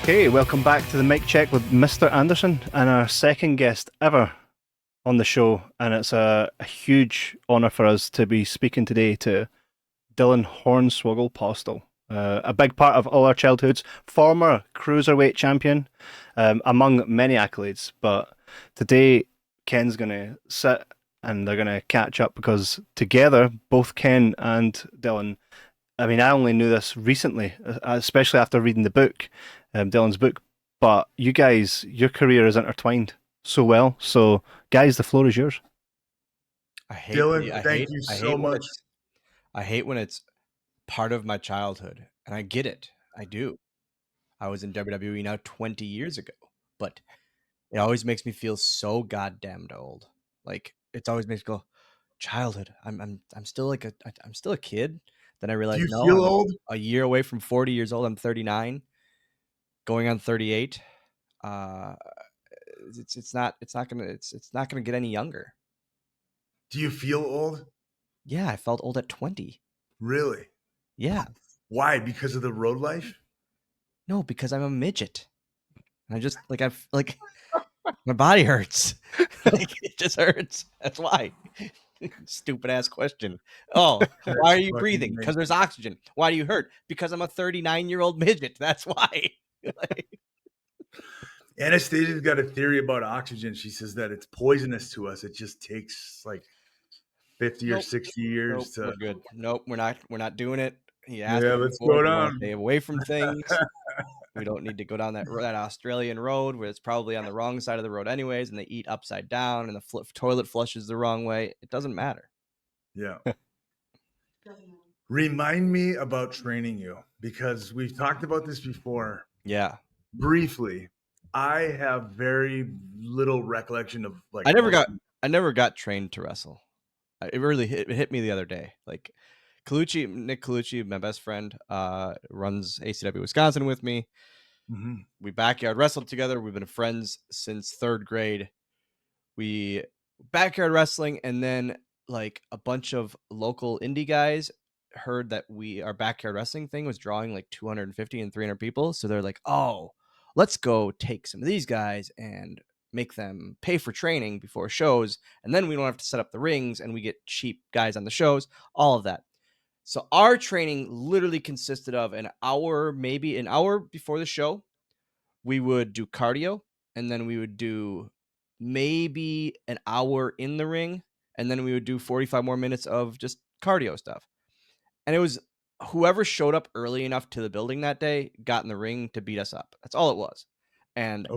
Okay, welcome back to the mic check with Mr. Anderson and our second guest ever on the show. And it's a huge honour for us to be speaking today to Dylan Hornswoggle Postel, a big part of all our childhoods, former cruiserweight champion, among many accolades. But today, Ken's going to sit and they're going to catch up because together, both Ken and Dylan, I mean, I only knew this recently, especially after reading the book, Dylan's book. But you guys, your career is intertwined so well. So, guys, the floor is yours. Dylan, thank you so much. I hate when it's part of my childhood, and I get it. I do. I was in WWE now 20 years ago, but it always makes me feel so goddamned old. Like it always makes me go, childhood. I'm still I'm still a kid. Then I realize, Do you no, feel I'm old? a year away from 40 years old. I'm 39, going on 38. It's not gonna get any younger. Do you feel old? Yeah, I felt old at 20. Really? Yeah. Why? Because of the road life? No, because I'm a midget. And I just I've my body hurts. Like it just hurts. That's why. Stupid ass question. Oh, why are you breathing? Because there's oxygen. Why do you hurt? Because I'm a 39-year-old midget. That's why. Anastasia's got a theory about oxygen. She says that it's poisonous to us. It just takes like 50 or 60 years We're good. Nope, we're not doing it. He asked Yeah, me let's before, go do you wanna down. stay away from things. We don't need to go down that Australian road where it's probably on the wrong side of the road anyways, and they eat upside down, and the toilet flushes the wrong way. It doesn't matter. Yeah. Remind me about training you because we've talked about this before. Yeah. Briefly. I have very little recollection of like I never got trained to wrestle. It really hit me the other day. Like Nick Colucci, my best friend, runs ACW Wisconsin with me. Mm-hmm. We backyard wrestled together. We've been friends since 3rd grade. We backyard wrestling, and then like a bunch of local indie guys heard that our backyard wrestling thing was drawing like 250 and 300 people. So they're like, oh, let's go take some of these guys and make them pay for training before shows. And then we don't have to set up the rings and we get cheap guys on the shows, all of that. So our training literally consisted of maybe an hour before the show. We would do cardio, and then we would do maybe an hour in the ring, and then we would do 45 more minutes of just cardio stuff. And it was whoever showed up early enough to the building that day got in the ring to beat us up. That's all it was. And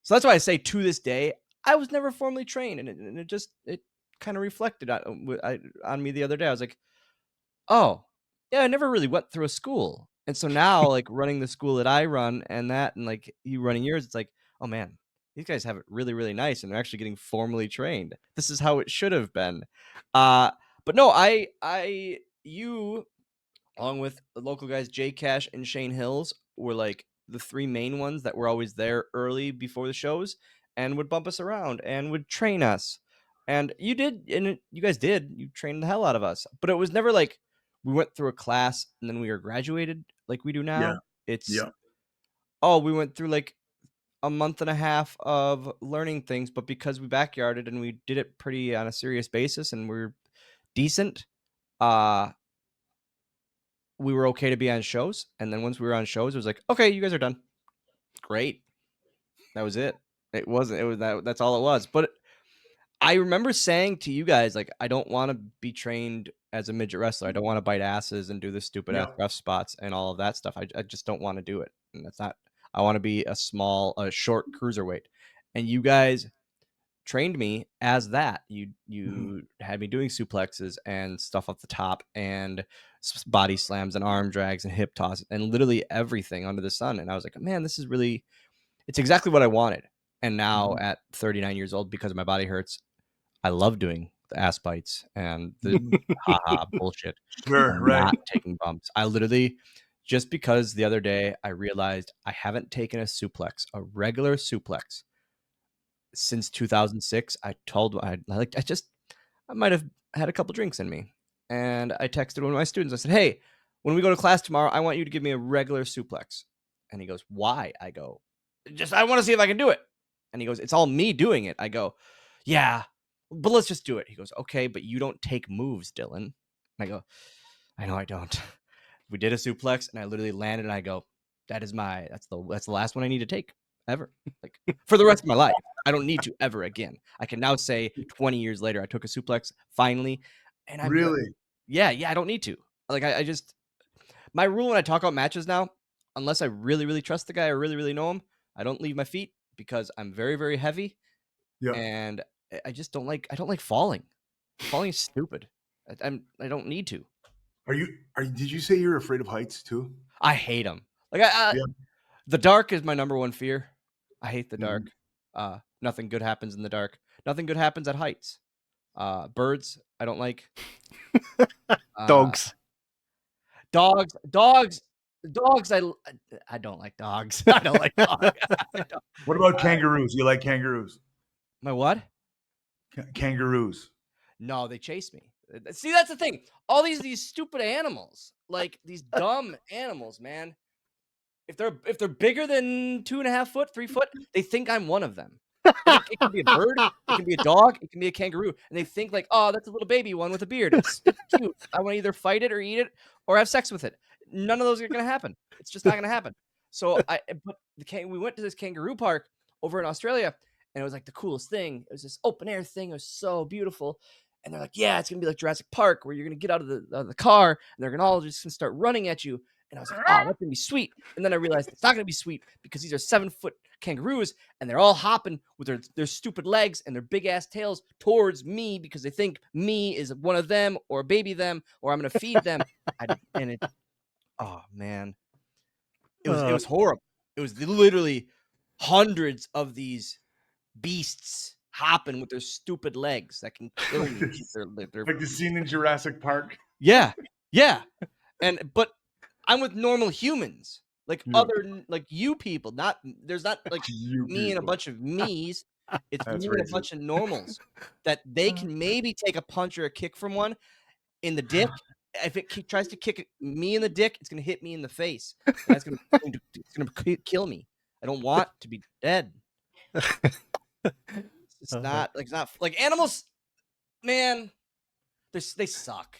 so that's why I say to this day, I was never formally trained, and it kind of reflected on me the other day. I was like, oh, yeah, I never really went through a school. And so now, like running the school that I run and like you running yours, it's like, oh man, these guys have it really, really nice, and they're actually getting formally trained. This is how it should have been. But no, you, along with the local guys, Jay Cash and Shane Hills, were like the 3 main ones that were always there early before the shows and would bump us around and would train us. And you guys you trained the hell out of us. But it was never like we went through a class and then we were graduated like we do now. We went through like a month and a half of learning things, but because we backyarded and we did it pretty on a serious basis and we're decent, we were okay to be on shows. And then once we were on shows, it was like, okay, you guys are done. Great. That was it. That's all it was. But I remember saying to you guys, like, I don't want to be trained as a midget wrestler. I don't want to bite asses and do the stupid ass rough spots and all of that stuff. I just don't want to do it. And that's not, I want to be a short cruiserweight. And you guys trained me as that. You had me doing suplexes and stuff off the top and body slams and arm drags and hip tosses and literally everything under the sun. And I was like, man, it's exactly what I wanted. And now at 39 years old, because my body hurts, I love doing the ass bites and the bullshit. Sure, right. Not taking bumps. I literally, just because the other day I realized I haven't taken a regular suplex since 2006. I might have had a couple drinks in me. And I texted one of my students. I said, hey, when we go to class tomorrow, I want you to give me a regular suplex. And he goes, why? I go, I want to see if I can do it. And he goes, it's all me doing it. I go, yeah, but let's just do it. He goes, okay, but you don't take moves, Dylan. And I go, I know I don't. We did a suplex and I literally landed and I go, that's the last one I need to take ever. Like for the rest of my life. I don't need to ever again. I can now say 20 years later, I took a suplex finally. And I'm Really? yeah, I don't need to. Like I just, my rule when I talk about matches now, unless I really, really trust the guy or really, really know him, I don't leave my feet because I'm very, very heavy. Yeah. And I just don't like falling. Falling is stupid. I don't need to. Did you say you're afraid of heights too? I hate them. Like Yeah. the dark is my number one fear. I hate the Mhm. dark. Nothing good happens in the dark. Nothing good happens at heights. Birds, I don't like. Dogs. Dogs. I don't like dogs. I don't like dogs. What about kangaroos? You like kangaroos? My what? Kangaroos. No, they chase me. See, that's the thing. All these stupid animals, like these dumb animals, man. If they're bigger than 2.5 foot, 3 foot, they think I'm one of them. And it can be a bird, it can be a dog, it can be a kangaroo, and they think like, oh, that's a little baby one with a beard. It's cute. I want to either fight it or eat it or have sex with it. None of those are gonna happen. It's just not gonna happen. So we went to this kangaroo park over in Australia, and it was like the coolest thing. It was this open air thing. It was so beautiful. And they're like, yeah, it's gonna be like Jurassic Park, where you're gonna get out of the car, and they're gonna all just gonna start running at you. And I was like, oh, that's gonna be sweet. And then I realized it's not gonna be sweet because these are 7-foot kangaroos, and they're all hopping with their stupid legs and their big ass tails towards me because they think me is one of them or a baby them or I'm gonna feed them. Oh man, it was horrible. It was literally hundreds of these beasts hopping with their stupid legs that can kill me. They're Like the scene in Jurassic Park. yeah. But I'm with normal humans, like like you people. There's not like You me and a people. bunch of me's. It's That's me and a racist. bunch of normals that they can maybe take a punch or a kick from one in the dick. If it tries to kick me in the dick, it's gonna hit me in the face. And it's gonna kill me. I don't want to be dead. It's not like animals, man. They suck.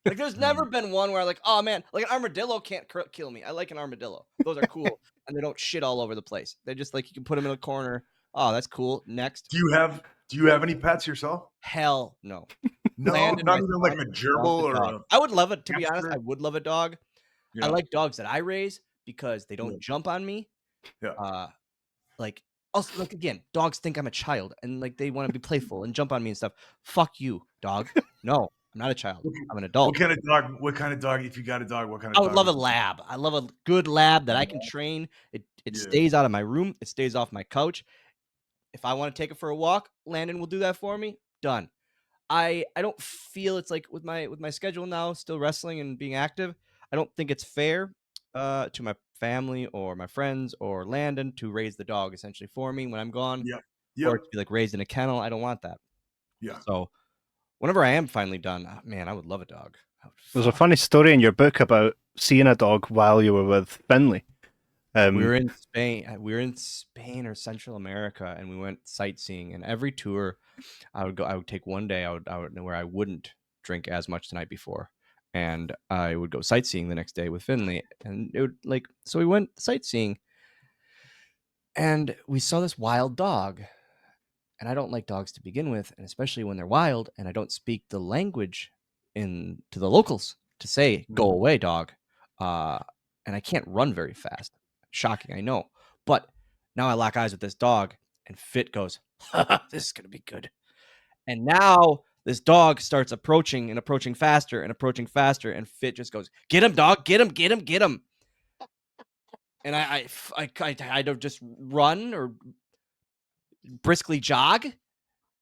Like there's never been one where like, oh man, like an armadillo can't kill me. I like an armadillo. Those are cool, and they don't shit all over the place. They're just like you can put them in a corner. Oh, that's cool. Next. Do you have any pets yourself? Hell no. No, Landon, not my even son, like a gerbil wants a or dog. a I would love it. To be honest, hamster? I would love a dog. I Yeah. like dogs that I raise because they don't Yeah. jump on me. Yeah. Like also like again, dogs think I'm a child and like they want to be playful and jump on me and stuff. Fuck you, dog. No, I'm not a child. I'm an adult. What kind of dog? If you got a dog, what kind of I dog? would love a lab. I love a good lab that I can train. It Yeah. stays out of my room. It stays off my couch. If I want to take it for a walk, Landon will do that for me. Done. I don't feel it's like with my schedule now, still wrestling and being active. I don't think it's fair to my family or my friends or Landon to raise the dog essentially for me when I'm gone, Yeah. or Yep. to be like raised in a kennel. I don't want that. Yeah. So whenever I am finally done, man, I would love a dog. There's a funny story in your book about seeing a dog while you were with Finlay. We were in Spain. We were in Spain or Central America, and we went sightseeing. And every tour, I would take one day. I would where I wouldn't drink as much the night before, and I would go sightseeing the next day with Finlay. And it would so we went sightseeing, and we saw this wild dog. And I don't like dogs to begin with, and especially when they're wild, and I don't speak the language to the locals to say "go away, dog," and I can't run very fast. Shocking, I know, but now I lock eyes with this dog, and Fit goes, "This is gonna be good." And now this dog starts approaching and approaching faster and approaching faster, and Fit just goes, "Get him, dog! Get him! Get him! Get him!" And I don't just run or briskly jog.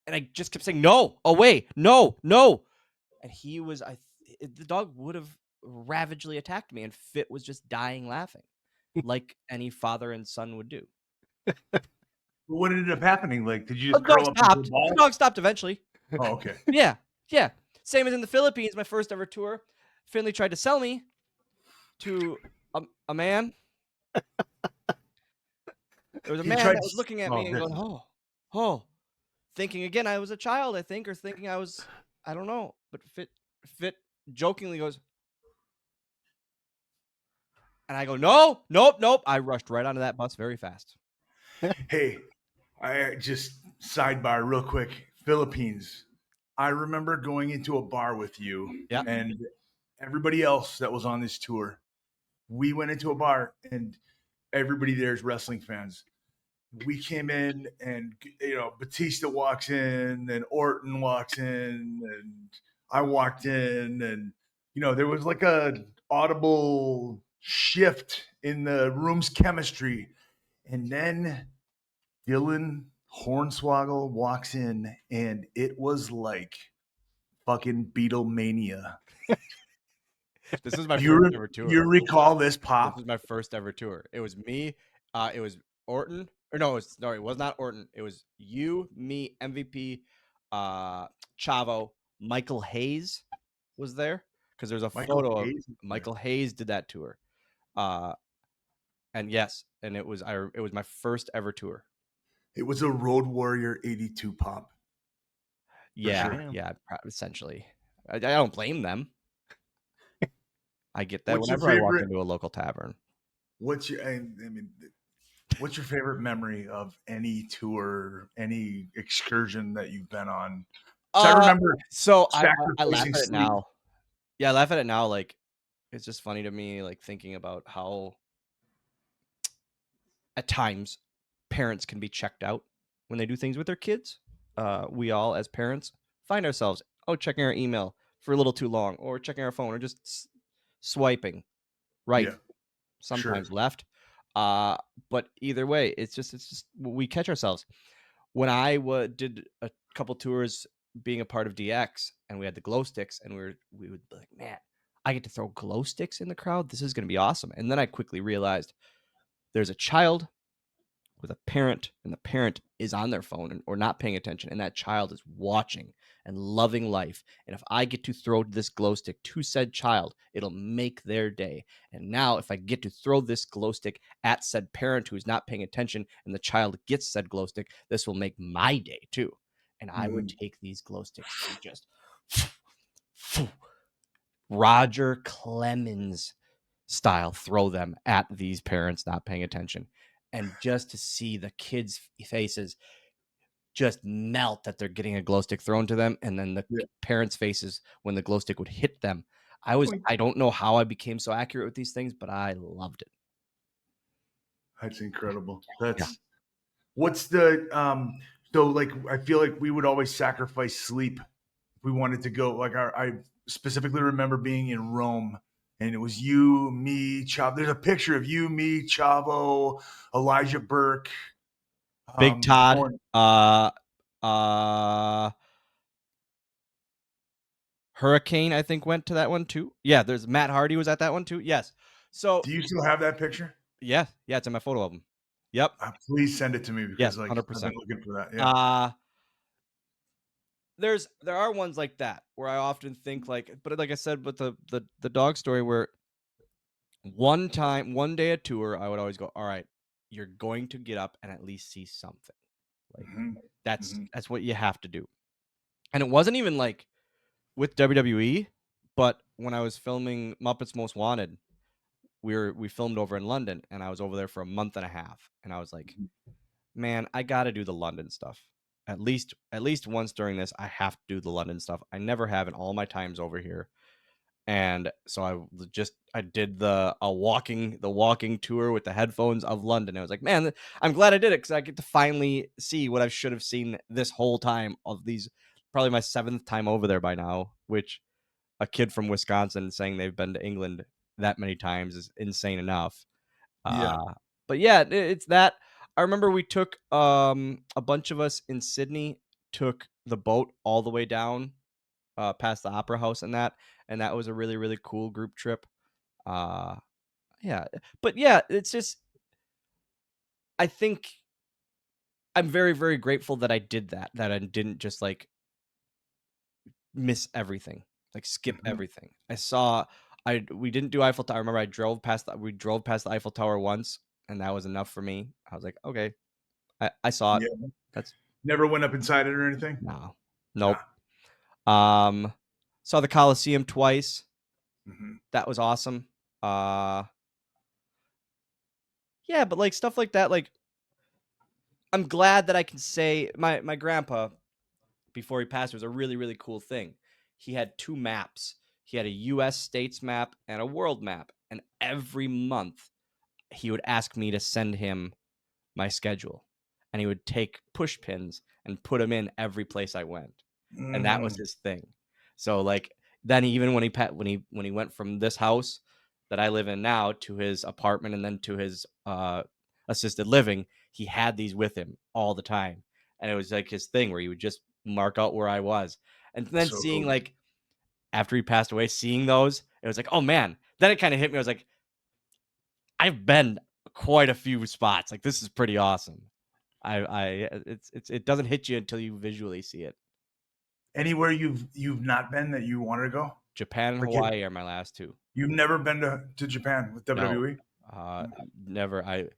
And I just kept saying, no, away, no. And he was, the dog would have ravagely attacked me. And Fit was just dying laughing like any father and son would do. What ended up happening? Like, did you The just dog curl up into a stopped. ball? The dog stopped eventually. Oh, okay. Yeah. Same as in the Philippines, my first ever tour. Finlay tried to sell me to a man. There was a He man tried. that was looking at me and going, oh, thinking again I was a child, I think, or thinking I don't know. But Fit jokingly goes, and I go, no, nope. I rushed right onto that bus very fast. Hey, I just sidebar real quick. Philippines. I remember going into a bar with you Yeah. and everybody else that was on this tour. We went into a bar and everybody there is wrestling fans. We came in and Batista walks in and Orton walks in and I walked in and there was like a audible shift in the room's chemistry. And then Dylan Hornswoggle walks in and it was like fucking Beatlemania. This was my You first ever tour. you recall this This pop? was my first ever tour. It was me. It was Orton. Or no, it was not Orton. It was you, me, MVP, Chavo, Michael Hayes was there because there's a Michael photo of Hayes. Michael Hayes did that tour. And yes, and it was my first ever tour. It was a Road Warrior 82 pop. Yeah, sure. yeah, essentially. I don't blame them. I get that What's your whenever I walk favorite- into a local tavern. What's your favorite memory of any tour, any excursion that you've been on? I remember So I laugh sacrificing at it sleep. now. Yeah, I laugh at it now. Like, it's just funny to me, like thinking about how at times parents can be checked out when they do things with their kids. We all, as parents, find ourselves checking our email for a little too long, or checking our phone, or just swiping right, Yeah, sometimes sure. left. But either way, it's just we catch ourselves. When I did a couple tours being a part of DX, and we had the glow sticks, and we would be like, man, I get to throw glow sticks in the crowd. This is going to be awesome. And then I quickly realized there's a child with a parent, and the parent is on their phone or not paying attention, and that child is watching and loving life. And if I get to throw this glow stick to said child, it'll make their day. And now if I get to throw this glow stick at said parent who is not paying attention, and the child gets said glow stick, this will make my day too. And I would take these glow sticks and just Roger Clemens style throw them at these parents not paying attention. And just to see the kids' faces just melt that they're getting a glow stick thrown to them, and then the parents' faces when the glow stick would hit them. I don't know how I became so accurate with these things, but I loved it. That's incredible. What's the so like I feel like we would always sacrifice sleep if we wanted to go. Like I specifically remember being in Rome and it was you, me, Chavo. There's a picture of you, me, Chavo, Elijah Burke, Big Todd, Hurricane, I think, went to that one too. Yeah, there's Matt Hardy was at that one too. Yes. So do you still have that picture? yeah, it's in my photo album. Yep. Please send it to me because Yes, like 100%. I've been looking for that. Yeah. There are ones like that where I often think but like I said with the dog story, where one day at tour, I would always go, all right, you're going to get up and at least see something. Like that's what you have to do. And it wasn't even like with WWE, but when I was filming Muppets Most Wanted, we filmed over in London, and I was over there for a month and a half, and I was like, man, I got to do the London stuff. At least once during this, I have to do the London stuff. I never have in all my times over here. And so I did the walking tour with the headphones of London. I was like, man, I'm glad I did it because I get to finally see what I should have seen this whole time of these. Probably my 7th time over there by now, which a kid from Wisconsin saying they've been to England that many times is insane enough. But yeah, it's that. I remember we took a bunch of us in Sydney took the boat all the way down past the Opera House and that was a really, really cool group trip. Yeah, but yeah, it's just I think I'm very, very grateful that I did that I didn't just like miss everything, like skip everything. We didn't do Eiffel Tower. I remember we drove past the Eiffel Tower once, and that was enough for me. I was like, okay, I saw it. Yeah. That's Never went up inside it or anything? no, nope. Saw the Coliseum twice. Mhm. That was awesome. Yeah, but like stuff like that, like I'm glad that I can say my grandpa before he passed was a really, really cool thing. He had 2 maps. He had a US states map and a world map. And every month he would ask me to send him my schedule. And he would take push pins and put them in every place I went. And that was Mhm. his thing. So like then even when he went from this house that I live in now to his apartment and then to his assisted living, he had these with him all the time. And it was like his thing where he would just mark out where I was. And then So seeing cool. like after he passed away, seeing those, it was like, oh man. Then it kind of hit me. I was like, I've been quite a few spots. Like this is pretty awesome. It doesn't hit you until you visually see it. Anywhere you've not been that you wanted to go? Japan and Like Hawaii are my last 2. you've never been to Japan with No, WWE? uh, never.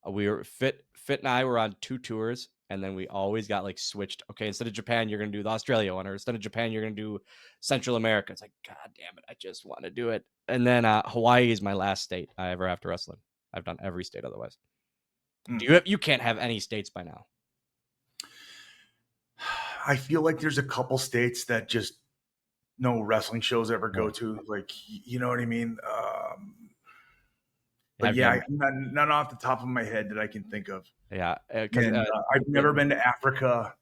We were Fit and I were on 2 tours, and then we always got like switched. Okay, instead of Japan, you're gonna do the Australia one, or instead of Japan, you're gonna do Central America. It's like, God damn it, I just want to do it. And then Hawaii is my last state I ever have to wrestle in. I've done every state otherwise. Mm. You can't have any states by now. I feel like there's a couple states that just no wrestling shows ever go No. to. Like, you know what I mean? But I've yeah, done, none off the top of my head that I can think of. yeah, because And I've never been to Africa.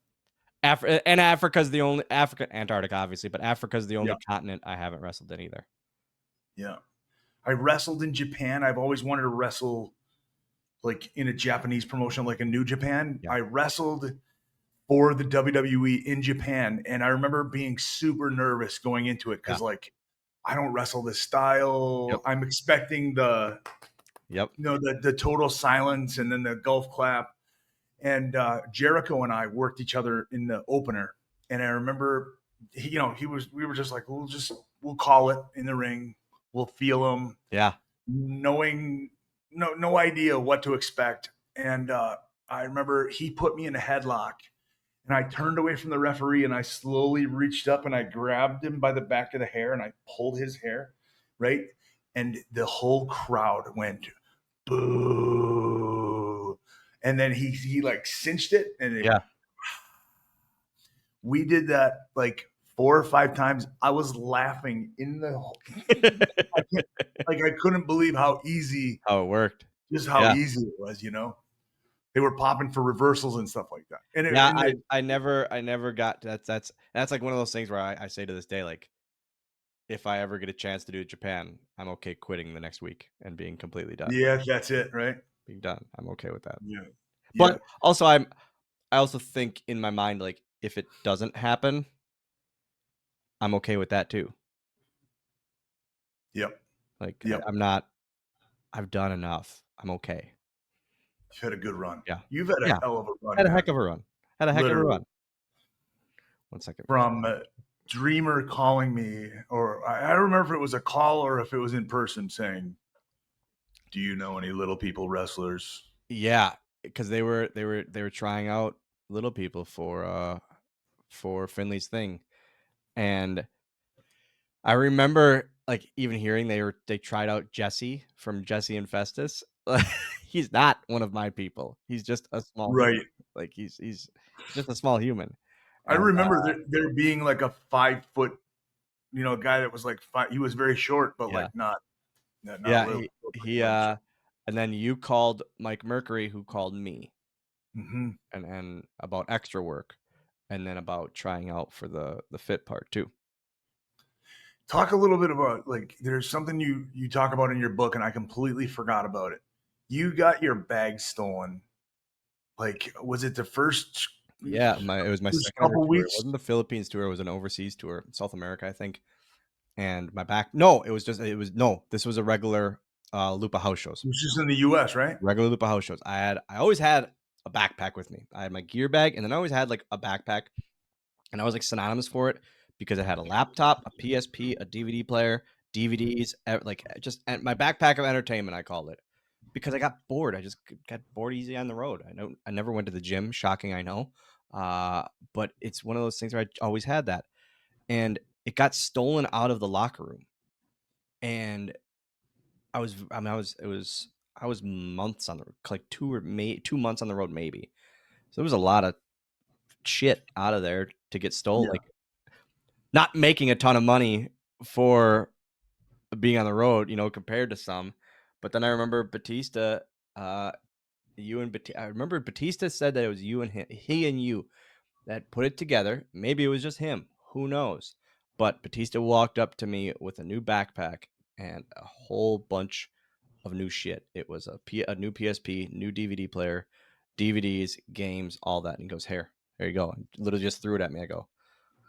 And Africa's the only Antarctica obviously, but Africa's the Yeah, only continent I haven't wrestled in either. yeah. I wrestled in Japan. I've always wanted to wrestle like in a Japanese promotion, like a New Japan. Yeah. I wrestled for the WWE in Japan, and I remember being super nervous going into it because Yeah. like I don't wrestle this style. Yep. I'm expecting the Yep. the total silence and then the golf clap. And Jericho and I worked each other in the opener, and I remember we were just like we'll call it in the ring, we'll feel him, Yeah. knowing no idea what to expect. And I remember he put me in a headlock, and I turned away from the referee, and I slowly reached up and I grabbed him by the back of the hair and I pulled his hair, right, and the whole crowd went boo. And then he like cinched it, and Yeah. we did that like 4 or 5 times. I was laughing in the I couldn't believe how easy, How it worked. just how Yeah. easy it was, you know. They were popping for reversals and stuff like that. And Yeah, I never got that's like one of those things where I say to this day, like, if I ever get a chance to do Japan, I'm okay quitting the next week and being completely done. yeah, that's it, right? Being done. I'm okay with that. Yeah, yeah, But also I also think in my mind, like, if it doesn't happen, I'm okay with that too. yep, Like yep. I've done enough. I'm okay. You've had a good run. Yeah. You've had a Yeah. hell of a run, Had a man. heck of a run. Had a heck of a Literally. run. 1 second. From Dreamer calling me, or I don't remember if it was a call or if it was in person saying, "Do you know any little people wrestlers?" Yeah, because they were trying out little people for Finley's thing, and I remember like even hearing they tried out Jesse from Jesse and Festus. He's not one of my people. He's just a small Right. human. Like he's just a small human. I And remember there being like a 5 foot, guy that was like he was very short, but yeah, like not yeah, little. he and then you called Mike Mercury, who called me, Mm-hmm. and about extra work, and then about trying out for the fit part too. Talk a little bit about like there's something you talk about in your book, and I completely forgot about it. You got your bag stolen. Like, was it the first? Yeah, it was my First second ever couple tour. It weeks? wasn't the Philippines tour, it was an overseas tour, South America, I think. And my back no, this was a regular Lupa house shows. It was just in the U.S., right? Regular Lupa house shows. I always had a backpack with me. I had my gear bag, and then I always had like a backpack, and I was like synonymous for it because it had a laptop, a PSP, a DVD player, DVDs, like just and my backpack of entertainment, I called it. because I got bored. I just got bored easy on the road. I never went to the gym. Shocking, I know. But it's one of those things where I always had that, and it got stolen out of the locker room, and I was months on the like 2 months on the road maybe. So there was a lot of shit out of there to get stolen. Yeah. Like not making a ton of money for being on the road, compared to some. But then I remember Batista, you and I remember Batista said that it was you and he and you that put it together. Maybe it was just him. Who knows? But Batista walked up to me with a new backpack and a whole bunch of new shit. It was a new PSP, new DVD player, DVDs, games, all that. And he goes, here you go. And literally just threw it at me. I go,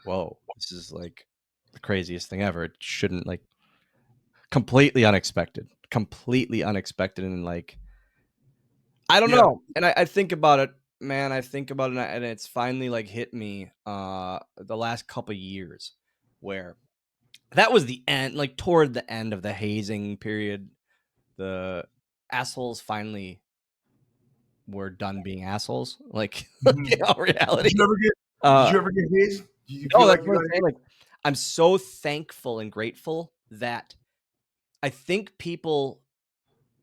whoa, this is like the craziest thing ever. It shouldn't like completely unexpected, and like I don't Yeah. know. And I think about it, man. I think about it, and it's finally like hit me the last couple years where that was the end, like toward the end of the hazing period. The assholes finally were done being assholes. Like Mhm. reality. Did you ever get hazed? Do you feel Oh, like that's you what got I'm saying. Like, I'm so thankful and grateful that I think people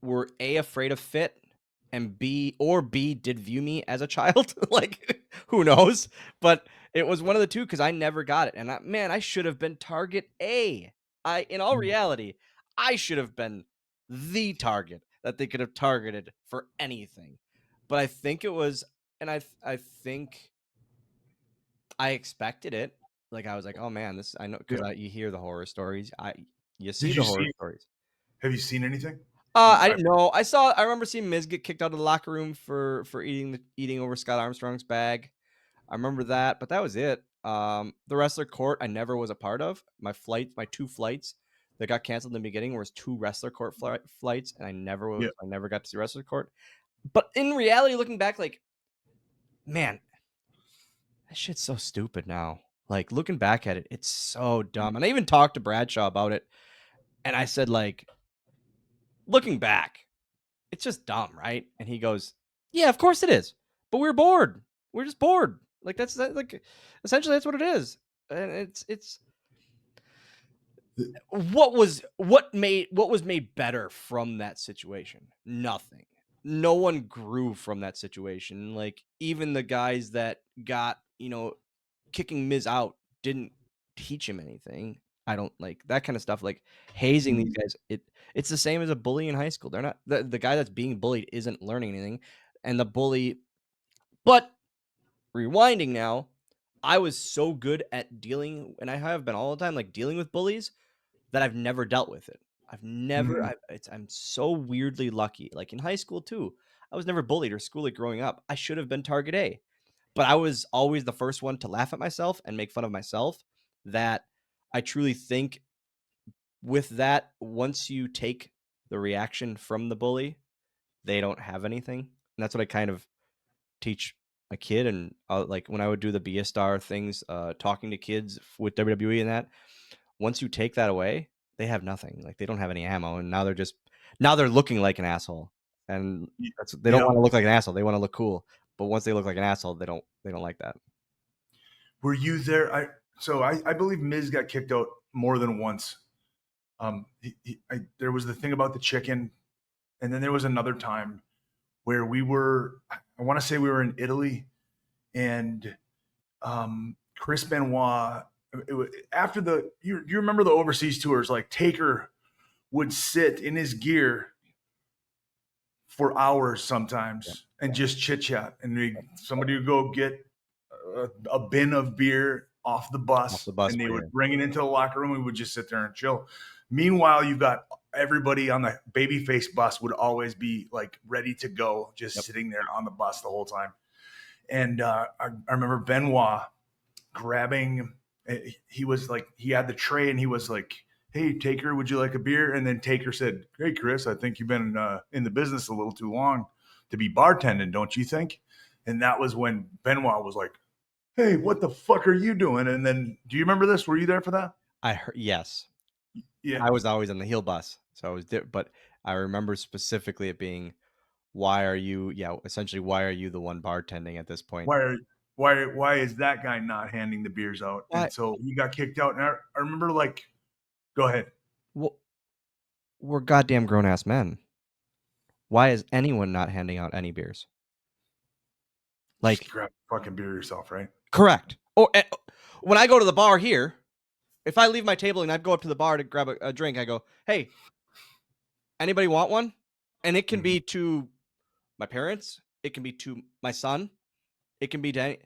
were afraid of fit, and B did view me as a child. Like, who knows? But it was one of the two because I never got it. And I should have been target A. In all reality, I should have been the target that they could have targeted for anything. But I think it was, and I think I expected it. Like I was like, oh man, I know because Yeah. you hear the horror stories. You see Did the you horror see? stories. Have you seen anything? I didn't know. I remember seeing Miz get kicked out of the locker room for eating over Scott Armstrong's bag. I remember that, but that was it. The wrestler court I never was a part of. My 2 flights that got canceled in the beginning was 2 wrestler court flights, and Yeah. I never got to see wrestler court. But in reality, looking back, like, man, that shit's so stupid now. Like looking back at it, it's so dumb. And I even talked to Bradshaw about it, and I said, like, looking back, it's just dumb, right? And he goes, yeah, of course it is. But we're bored. We're just bored. Like like essentially that's what it is. And it's what was made better from that situation? Nothing. No one grew from that situation. Like even the guys that got, kicking Miz out didn't teach him anything. I don't like that kind of stuff. Like hazing these guys, it's the same as a bully in high school. They're not the guy that's being bullied isn't learning anything, and the bully. But rewinding now, I was so good at dealing, and I have been all the time, like dealing with bullies that I've never dealt with it. I've never. Mhm. I'm so weirdly lucky. Like in high school too, I was never bullied or schooly growing up. I should have been target A, but I was always the first one to laugh at myself and make fun of myself. That I truly think with that, once you take the reaction from the bully, they don't have anything. And that's what I kind of teach my kid. And like when I would do the Be a Star things, talking to kids with WWE and that, once you take that away, they have nothing. Like they don't have any ammo, and now they're looking like an asshole, and they don't Yeah. want to look like an asshole. They want to look cool. But once they look like an asshole, they don't like that. Were you there? I believe Miz got kicked out more than once. There was the thing about the chicken, and then there was another time where we were. I want to say we were in Italy, and Chris Benoit. After you remember the overseas tours? Like Taker would sit in his gear for hours sometimes and just chit chat, and somebody would go get a bin of beer off the Off bus the bus and they for would you. bring it into the locker room. We would just sit there and chill. Meanwhile, you've got everybody on the babyface bus would always be like ready to go, just sitting there on the bus the whole time. And I remember Benoit grabbing, he was like, he had the tray and he was like, hey, Taker, would you like a beer? And then Taker said, hey, Chris, I think you've been in the business a little too long to be bartending, don't you think? And that was when Benoit was like, hey, what the fuck are you doing? And then, do you remember this? Were you there for that? I heard yes. Yeah. I was always on the heel bus, so I was there. But I remember specifically it being, why are you, essentially, why are you the one bartending at this point? Why is that guy not handing the beers out? Why? And so he got kicked out. And I remember, like, go ahead. Well, we're goddamn grown ass men. Why is anyone not handing out any beers? Like, Just grab a fucking beer yourself, right? correct. Or when I go to the bar here, if I leave my table and I go up to the bar to grab a drink, I go, hey, anybody want one? And it can be to my parents, it can be to my son, it can be to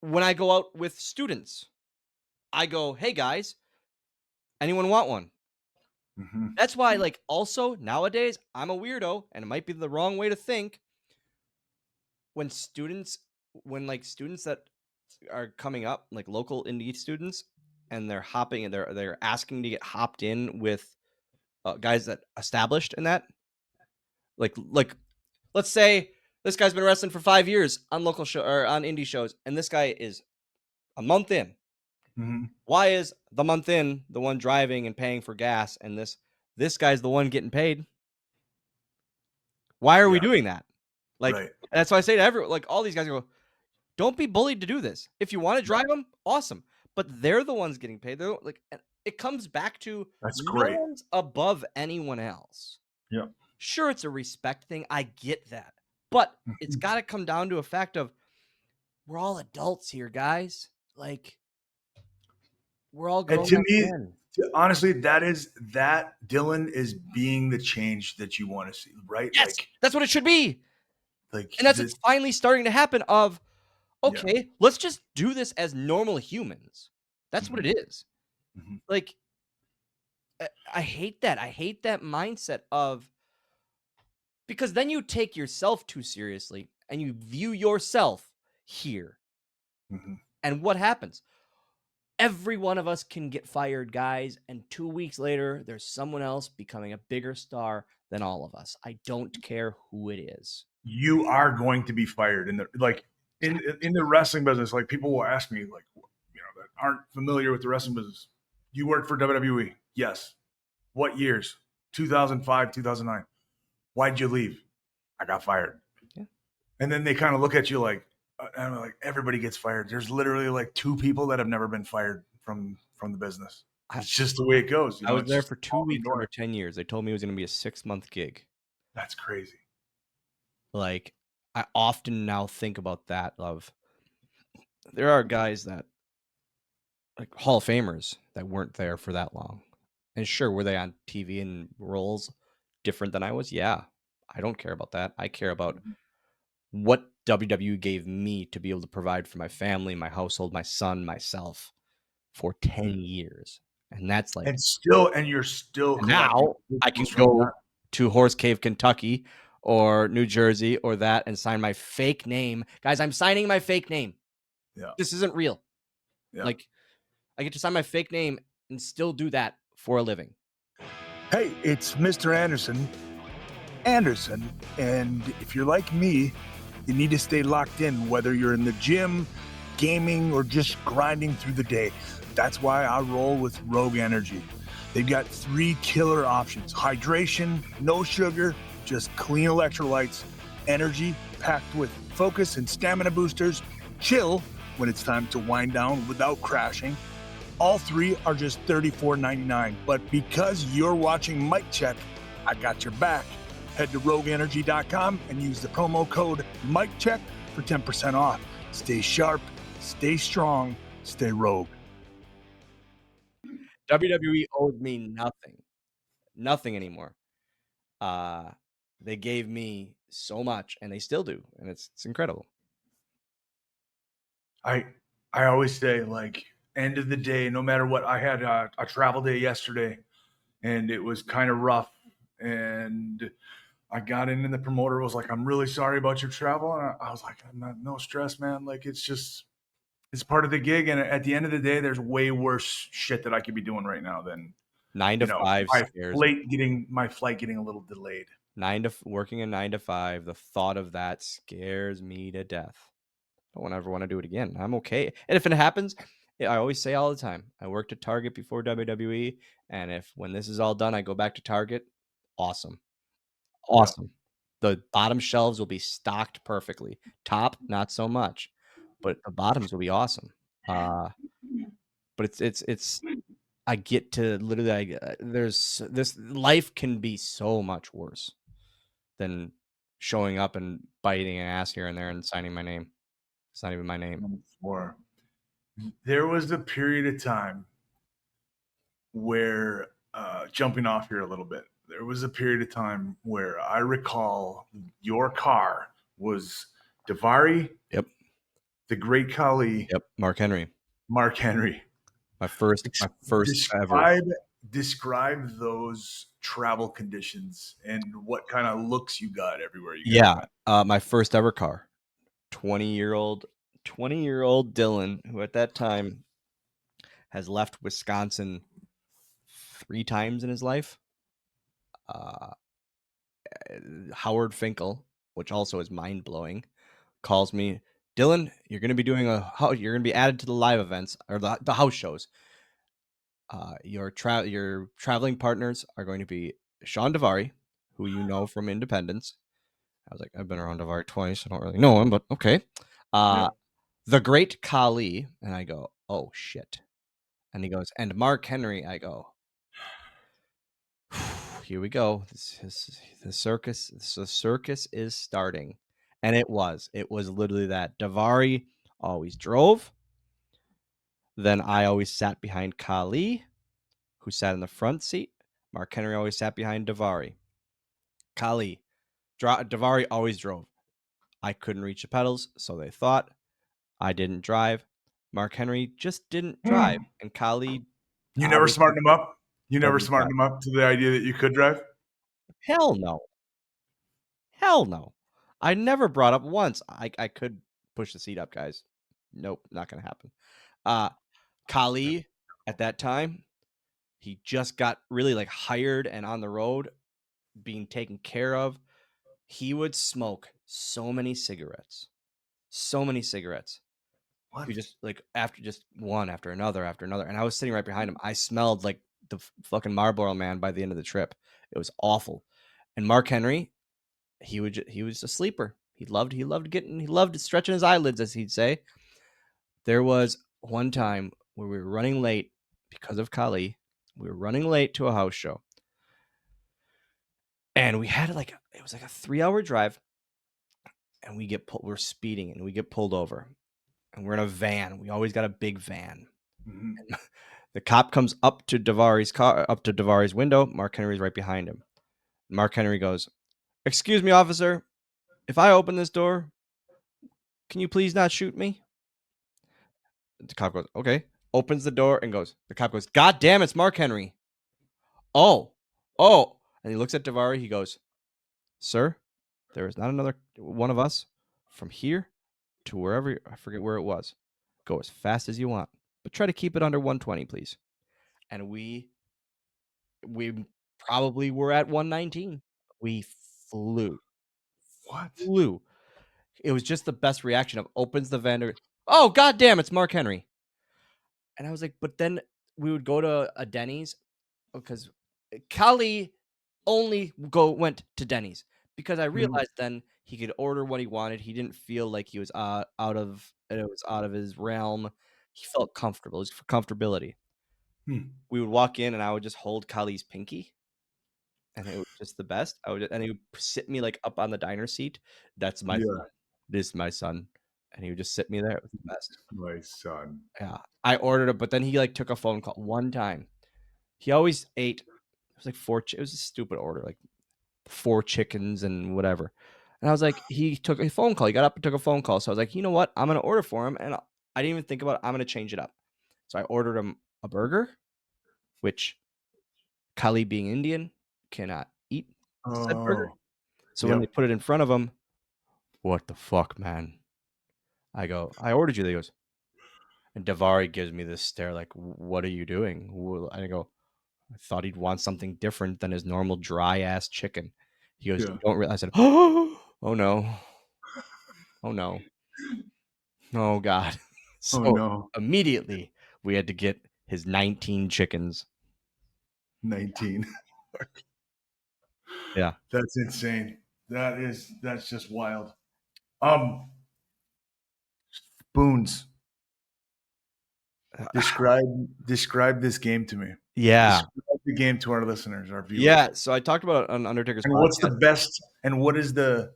when I go out with students, I go, hey guys, anyone want one? Mm-hmm. That's why, like, also nowadays, I'm a weirdo, and it might be the wrong way to think. When students that are coming up, like local indie students, and they're hopping and they're asking to get hopped in with guys that established in that, like let's say this guy's been wrestling for 5 years on local show or on indie shows, and this guy is a month in. Mm-hmm. Why is the month in the one driving and paying for gas, and this guy's the one getting paid? Why are we doing that? Like, Right. that's why I say to everyone, like, all these guys go, don't be bullied to do this. If you want to drive them, awesome. But they're the ones getting paid. They're like, it comes back to That's no great. one's above anyone else. Yeah. Sure, it's a respect thing. I get that. But it's got to come down to a fact of, we're all adults here, guys. Like, we're all grown And to up me, men. honestly, Dylan is being the change that you want to see, right? Yes, that's what it should be. Like, And that's what's finally starting to happen of, okay, let's just do this as normal humans. That's what it is. Mhm. Like, I hate that. I hate that mindset of, because then you take yourself too seriously and you view yourself here. Mhm. And what happens? Every one of us can get fired, guys. And 2 weeks later, there's someone else becoming a bigger star than all of us. I don't care who it is. You are going to be fired in the wrestling business. Like, people will ask me, like, that aren't familiar with the wrestling business. You worked for WWE? Yes. What years? 2005, 2009. Why'd you leave? I got fired. Yeah. And then they kind of look at you like, and I'm like, everybody gets fired. There's literally like 2 people that have never been fired from the business. It's just the way it goes. I was It's there just for 2 weeks over 10 years. They told me it was going to be a 6-month gig. That's crazy. Like, I often now think about that of, there are guys that, like, Hall of Famers that weren't there for that long. And sure, were they on TV and roles different than I was? Yeah. I don't care about that. I care about what WWE gave me to be able to provide for my family, my household, my son, myself for 10 years. And that's like, And you're still now I can go to Horse Cave, Kentucky or New Jersey or that and sign my fake name. Guys, I'm signing my fake name. Yeah. This isn't real. Yeah. Like, I get to sign my fake name and still do that for a living. Hey, it's Mr. Anderson. And if you're like me, you need to stay locked in, whether you're in the gym, gaming, or just grinding through the day. That's why I roll with Rogue Energy. They've got 3 killer options: hydration, no sugar, just clean electrolytes, energy packed with focus and stamina boosters, chill when it's time to wind down without crashing. All 3 are just $34.99. But because you're watching Mic Check, I got your back. Head to rogueenergy.com and use the promo code MicCheck for 10% off. Stay sharp, stay strong, stay rogue. WWE owes me nothing anymore. They gave me so much, and they still do, and it's incredible. I always say, like, end of the day, no matter what, I had a travel day yesterday, and it was kind of rough, and I got in and the promoter was like, I'm really sorry about your travel. And I was like, no stress, man. Like, it's part of the gig. And at the end of the day, there's way worse shit that I could be doing right now than 9 to 5 scares me. my flight getting a little delayed. Working a 9 to 5, the thought of that scares me to death. I don't ever want to do it again. I'm okay. And if it happens, I always say all the time, I worked at Target before WWE. And when this is all done, I go back to Target, awesome. Awesome. The bottom shelves will be stocked perfectly. Top, not so much, but the bottoms will be awesome. But it's I get to literally there's this life can be so much worse than showing up and biting an ass here and there and signing my name. It's not even my name. Or there was a period of time where, jumping off here a little bit, there was a period of time where I recall your car was Davari, Yep. the Great Khali, Yep. Mark Henry. Mark Henry. My first ever. Describe those travel conditions and what kind of looks you got everywhere you Yeah. went. My first ever car. 20-year-old Dylan, who at that time has left Wisconsin 3 times in his life. Howard Finkel, which also is mind blowing, calls me, Dylan. You're going to be doing you're going to be added to the live events or the house shows. Your traveling partners are going to be Sean Davari, who you know from Independence. I was like, I've been around Davari twice. I don't really know him, but okay. The Great Khali, and I go, oh shit. And he goes, and Mark Henry. I go, here we go. The circus is starting. And it was literally that. Davari always drove. Then I always sat behind Khali, who sat in the front seat. Mark Henry always sat behind Davari. Davari always drove. I couldn't reach the pedals, so they thought. I didn't drive. Mark Henry just didn't drive. And Khali, You never smartened him up? You never smartened him up to the idea that you could drive? Hell no. Hell no. I never brought up once. I could push the seat up, guys. Nope, not gonna happen. Khali, at that time, he just got really like hired and on the road, being taken care of. He would smoke so many cigarettes. What? We just like after just one after another, and I was sitting right behind him. I smelled like the fucking Marlboro Man by the end of the trip. It was awful. And Mark Henry, he was a sleeper. He loved stretching his eyelids, as he'd say. There was one time where we were running late because of Kali. We were running late to a house show, and we had it was like a 3-hour drive, and we're speeding, and we get pulled over, and we're in a van. We always got a big van. Mm-hmm. The cop comes up to Davari's window. Mark Henry's right behind him. Mark Henry goes, "Excuse me, officer. If I open this door, can you please not shoot me?" The cop goes, "Okay." Opens the door and goes, the cop goes, "God damn, it's Mark Henry." Oh. And he looks at Davari. He goes, "Sir, there is not another one of us from here to wherever, I forget where it was. Go as fast as you want, but try to keep it under 120, please." And we probably were at 119. We flew. What? It was just the best reaction of opens the vendor. "Oh, God damn, it's Mark Henry." And I was like, but then we would go to a Denny's because Kali only went to Denny's because I realized then he could order what he wanted. He didn't feel like he was out of his realm. He felt comfortable. It was for comfortability. We would walk in and I would just hold Kali's pinky, and it was just the best. And he would sit me like up on the diner seat. That's my son. This is my son. And he would just sit me there. It was the best. My son. Yeah. I ordered it, but then he like took a phone call one time. He always ate. It was like it was a stupid order, like 4 chickens and whatever. And I was like, he took a phone call. He got up and took a phone call. So I was like, you know what? I'm gonna order for him, and I didn't even think about it. I'm gonna change it up. So I ordered him a burger, which Kali, being Indian, cannot eat said burger. So when they put it in front of him, what the fuck, man? I go, I ordered you. He goes, and Davari gives me this stare, like, what are you doing? I go, I thought he'd want something different than his normal dry ass chicken. He goes, "You don't realize." I said, "Oh no, oh no, oh God." So immediately we had to get his 19 chickens. 19. Yeah. That's insane. That's just wild. Spoons. Describe this game to me. Yeah. Describe the game to our listeners, our viewers. Yeah. So I talked about it on Undertaker's And podcast. what's the best? And what is the?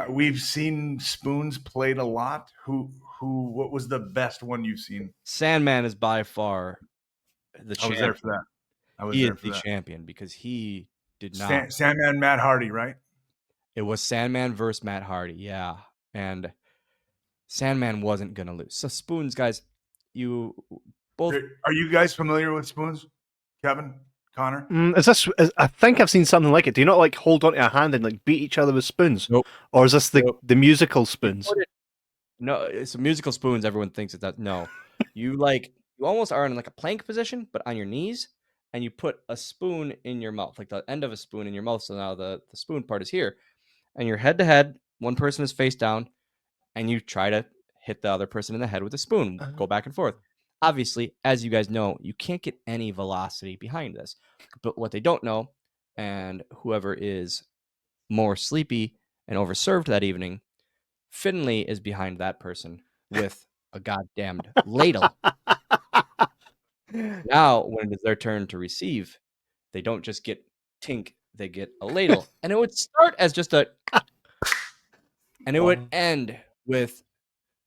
We've seen spoons played a lot. What was the best one you've seen? Sandman is by far the I was there for that. I was He there is for the that. champion because he did not. Sandman Matt Hardy, right? It was Sandman versus Matt Hardy. Yeah. And Sandman wasn't going to lose. So Spoons, guys, you both. Are you guys familiar with spoons, Kevin, Connor? I think I've seen something like it. Do you not like hold onto a hand and like beat each other with spoons? Nope. Or is this the Nope. the musical spoons? No, it's musical spoons. Everyone thinks that. No, you almost are in like a plank position, but on your knees, and you put a spoon in your mouth, like the end of a spoon in your mouth. So now the spoon part is here, and you're head to head. One person is face down, and you try to hit the other person in the head with a spoon. Go back and forth. Obviously, as you guys know, you can't get any velocity behind this. But what they don't know, and whoever is more sleepy and overserved that evening, Finlay is behind that person with a goddamned ladle. Now, when it is their turn to receive, they don't just get tink, they get a ladle. And it would start as just a and it would end with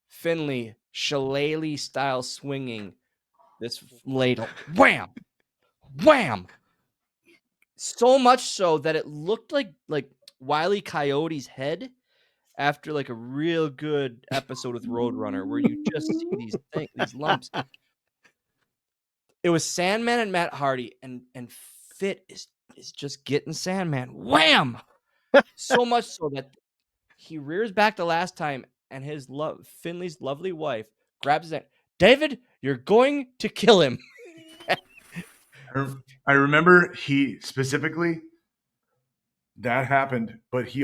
Finlay shillelagh style swinging this ladle. Wham! Wham! So much so that it looked like Wile E. Coyote's head after like a real good episode with Roadrunner where you just see these lumps. It was Sandman and Matt Hardy, and Fit is just getting Sandman. Wham! So much so that he rears back the last time, and Finlay's lovely wife grabs his neck. David, you're going to kill him. I remember he specifically that happened, but he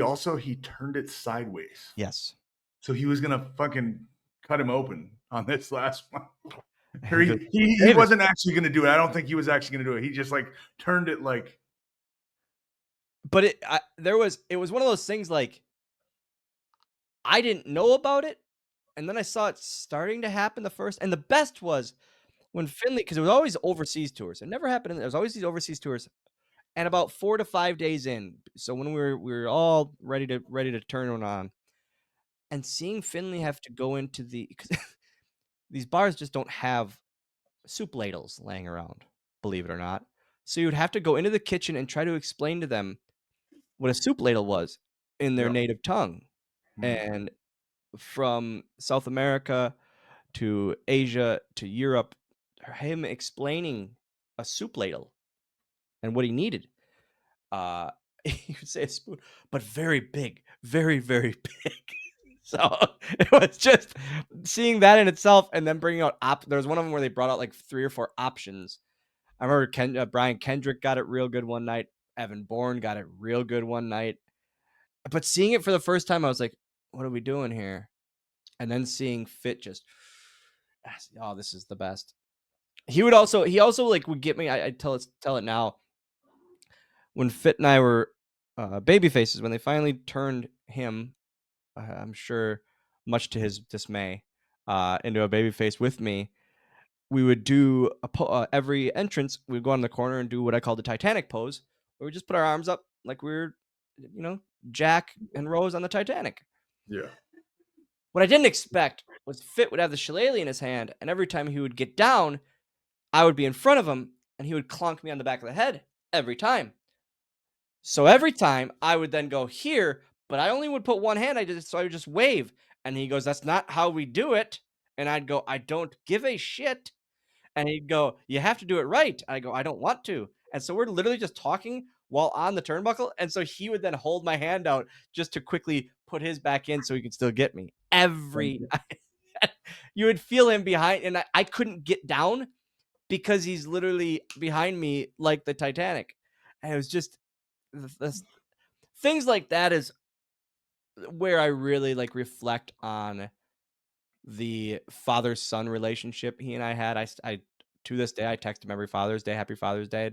turned it sideways. Yes. So he was gonna fucking cut him open on this last one. And He wasn't actually gonna do it. I don't think he was actually gonna do it. He just like turned it like. But it was one of those things like I didn't know about it, and then I saw it starting to happen the first. And the best was when Finlay, because it was always overseas tours. It never happened. There was always these overseas tours, and about 4 to 5 days in, so when we were all ready to turn it on, and seeing Finlay have to go into because these bars just don't have soup ladles laying around, believe it or not. So you would have to go into the kitchen and try to explain to them what a soup ladle was in their native tongue. And from South America to Asia to Europe, him explaining a soup ladle and what he needed. You could say a spoon, but very big, very, very big. So it was just seeing that in itself, and then bringing out there was one of them where they brought out like 3 or 4 options. I remember Brian Kendrick got it real good one night. Evan Bourne got it real good one night. But seeing it for the first time, I was like, what are we doing here? And then seeing Fit just, oh, this is the best. He also like would get me. I tell it now. When Fit and I were baby faces, when they finally turned him, I'm sure much to his dismay, into a baby face with me, we would do every entrance. We'd go on the corner and do what I call the Titanic pose, where we just put our arms up like we're, Jack and Rose on the Titanic. Yeah. What I didn't expect was Fit would have the shillelagh in his hand, and every time he would get down, I would be in front of him, and he would clonk me on the back of the head every time. So every time I would then go here, but I only would put one hand. So I would just wave, and he goes, "That's not how we do it." And I'd go, "I don't give a shit." And he'd go, "You have to do it right." I go, "I don't want to." And so we're literally just talking while on the turnbuckle. And so he would then hold my hand out just to quickly put his back in so he could still get me. You would feel him behind, and I couldn't get down because he's literally behind me like the Titanic. And it was just things like that is where I really like reflect on the father-son relationship he and I had. I to this day I text him every Father's Day, Happy Father's Day,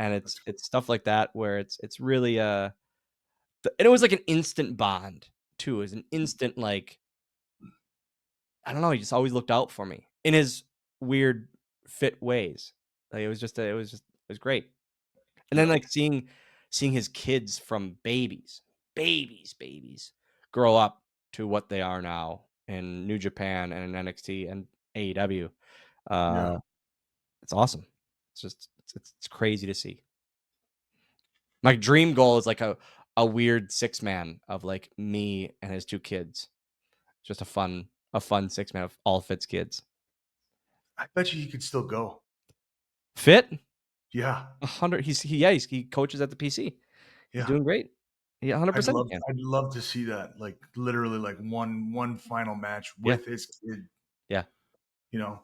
And That's cool. it's stuff like that where it's really and it was like an instant bond too. It was an instant like I don't know, he just always looked out for me in his weird fit ways. Like it was great. And then Yeah. like seeing his kids from babies grow up to what they are now in New Japan and in NXT and AEW. Yeah. It's awesome. It's crazy to see. My dream goal is like a weird six man of like me and his two kids. Just a fun six man of all Fit's kids. I bet you he could still go. Fit Yeah. 100. He coaches at the PC. He's Yeah. doing great. Yeah, 100% can. I'd love to see that. Like literally like one final match Yeah, with his kid, yeah, you know.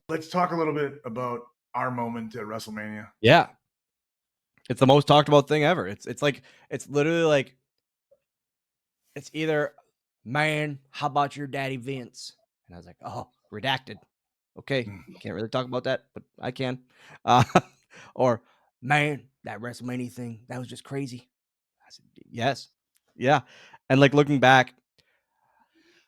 Let's talk a little bit about our moment at WrestleMania. yeah. It's the most talked about thing ever. It's like it's literally like it's either man, how about your daddy Vince? And I was like, oh, redacted. Okay, Mm. can't really talk about that, but I can. Uh, or man, that WrestleMania thing that was just crazy. I said, yes, yeah. And like looking back,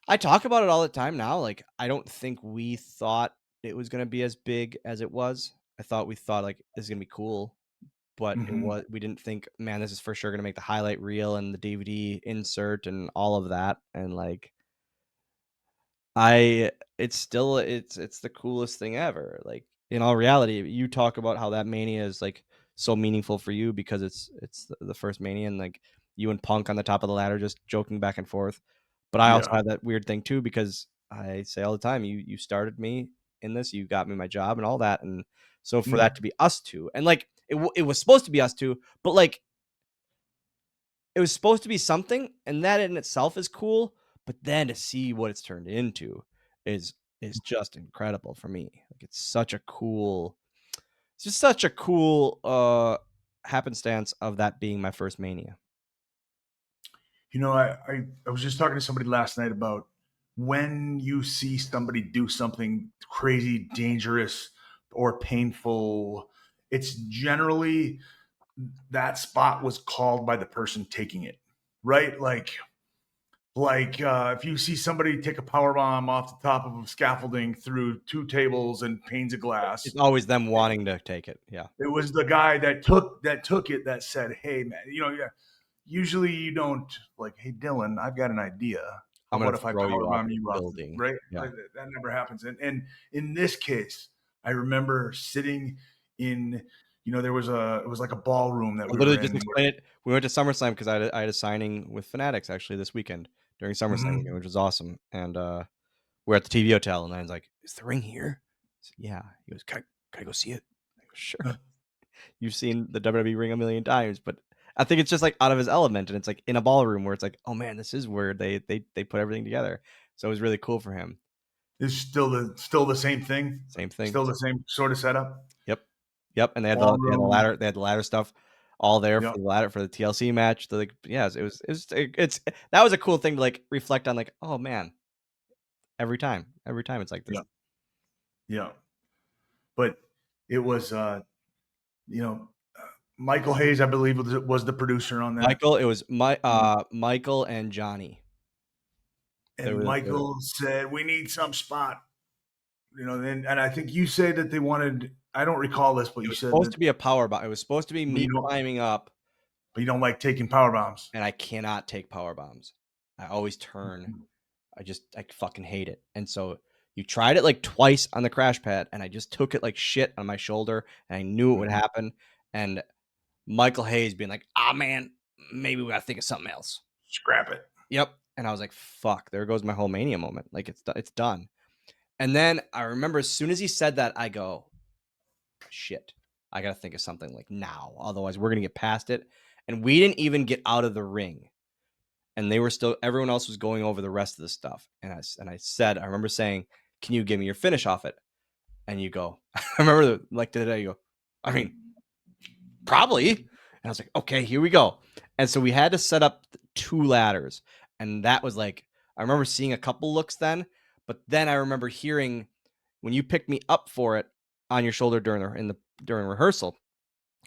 I talk about it all the time now. Like, I don't think we thought it was gonna be as big as it was. We thought like this is gonna be cool, but Mhm. we didn't think, man, this is for sure gonna make the highlight reel and the DVD insert and all of that. And like I it's still it's the coolest thing ever. Like in all reality, you talk about how that mania is like so meaningful for you because it's the first mania and like you and Punk on the top of the ladder just joking back and forth. But I also Yeah. have that weird thing too because I say all the time, you started me in this, you got me my job and all that, and so for Mm. that to be us two, and like it was supposed to be us two, but like it was supposed to be something, and that in itself is cool. But then to see what it's turned into is is just incredible for me. Like it's just such a cool happenstance of that being my first mania. You know, I was just talking to somebody last night about when you see somebody do something crazy, dangerous, or painful, it's generally that spot was called by the person taking it, right? If you see somebody take a power bomb off the top of a scaffolding through two tables and panes of glass, It's always them wanting to take it. Yeah. it was the guy that took it that said, "Hey, man, yeah." Usually, you don't like, "Hey, Dylan, I've got an idea. How I'm gonna about if I throw you power off bomb the you off?" building. Right? Yeah. That never happens. And in this case, I remember sitting in, it was like a ballroom that I'll we were literally just in. explain it. We went to SummerSlam because I had a signing with Fanatics actually this weekend during SummerSlam Mhm. weekend, which was awesome. And we're at the TV hotel, and I was like, "Is the ring here?" I said, yeah. He goes, "Can I go see it?" I go, "Sure." You've seen the WWE ring a million times, but I think it's just like out of his element, and it's like in a ballroom where it's like, oh man, this is where they put everything together. So it was really cool for him. It's still the same thing, Same thing. still the same sort of setup. Yep, yep. And Ballroom. they had the ladder stuff all there Yep. for the ladder for the TLC match. Like, yeah, it's that was a cool thing to like reflect on. Like, oh man, every time it's like this. Yeah. Yeah. But it was, you know, Michael Hayes, I believe, was the producer on that. Michael, it was Michael and Johnny. And They were Michael said, "We need some spot." And I think you said that they wanted. I don't recall this, but It you was said supposed that, to be a power bomb. It was supposed to be but me climbing up, you don't like taking power bombs. and I cannot take power bombs. I always turn. I fucking hate it. And so you tried it like twice on the crash pad, and I just took it like shit on my shoulder, and I knew it would Mhm. happen. And Michael Hayes being like, "Ah, man, maybe we gotta think of something else." Scrap it. Yep. And I was like, "Fuck!" There goes my whole mania moment. Like it's done. And then I remember as soon as he said that, I go, shit, I got to think of something like now. Otherwise, we're going to get past it. And we didn't even get out of the ring. And everyone else was going over the rest of the stuff. And I remember saying, "Can you give me your finish off it?" And you go, I remember like today, you go, "I mean, probably." And I was like, "Okay, here we go." And so we had to set up two ladders. And that was like, I remember seeing a couple looks then, but then I remember hearing when you picked me up for it, on your shoulder during rehearsal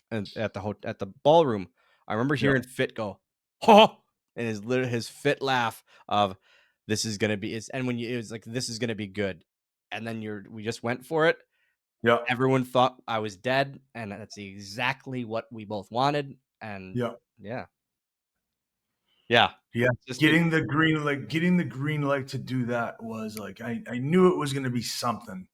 and at the ballroom. I remember hearing Fit go, "Oh," and his Fit laugh of this is gonna be and when it was like this is gonna be good, and then we just went for it. Yeah. Everyone thought I was dead, and that's exactly what we both wanted. And Yeah. yeah. Yeah. Just Getting the green light to do that was like I knew it was gonna be something.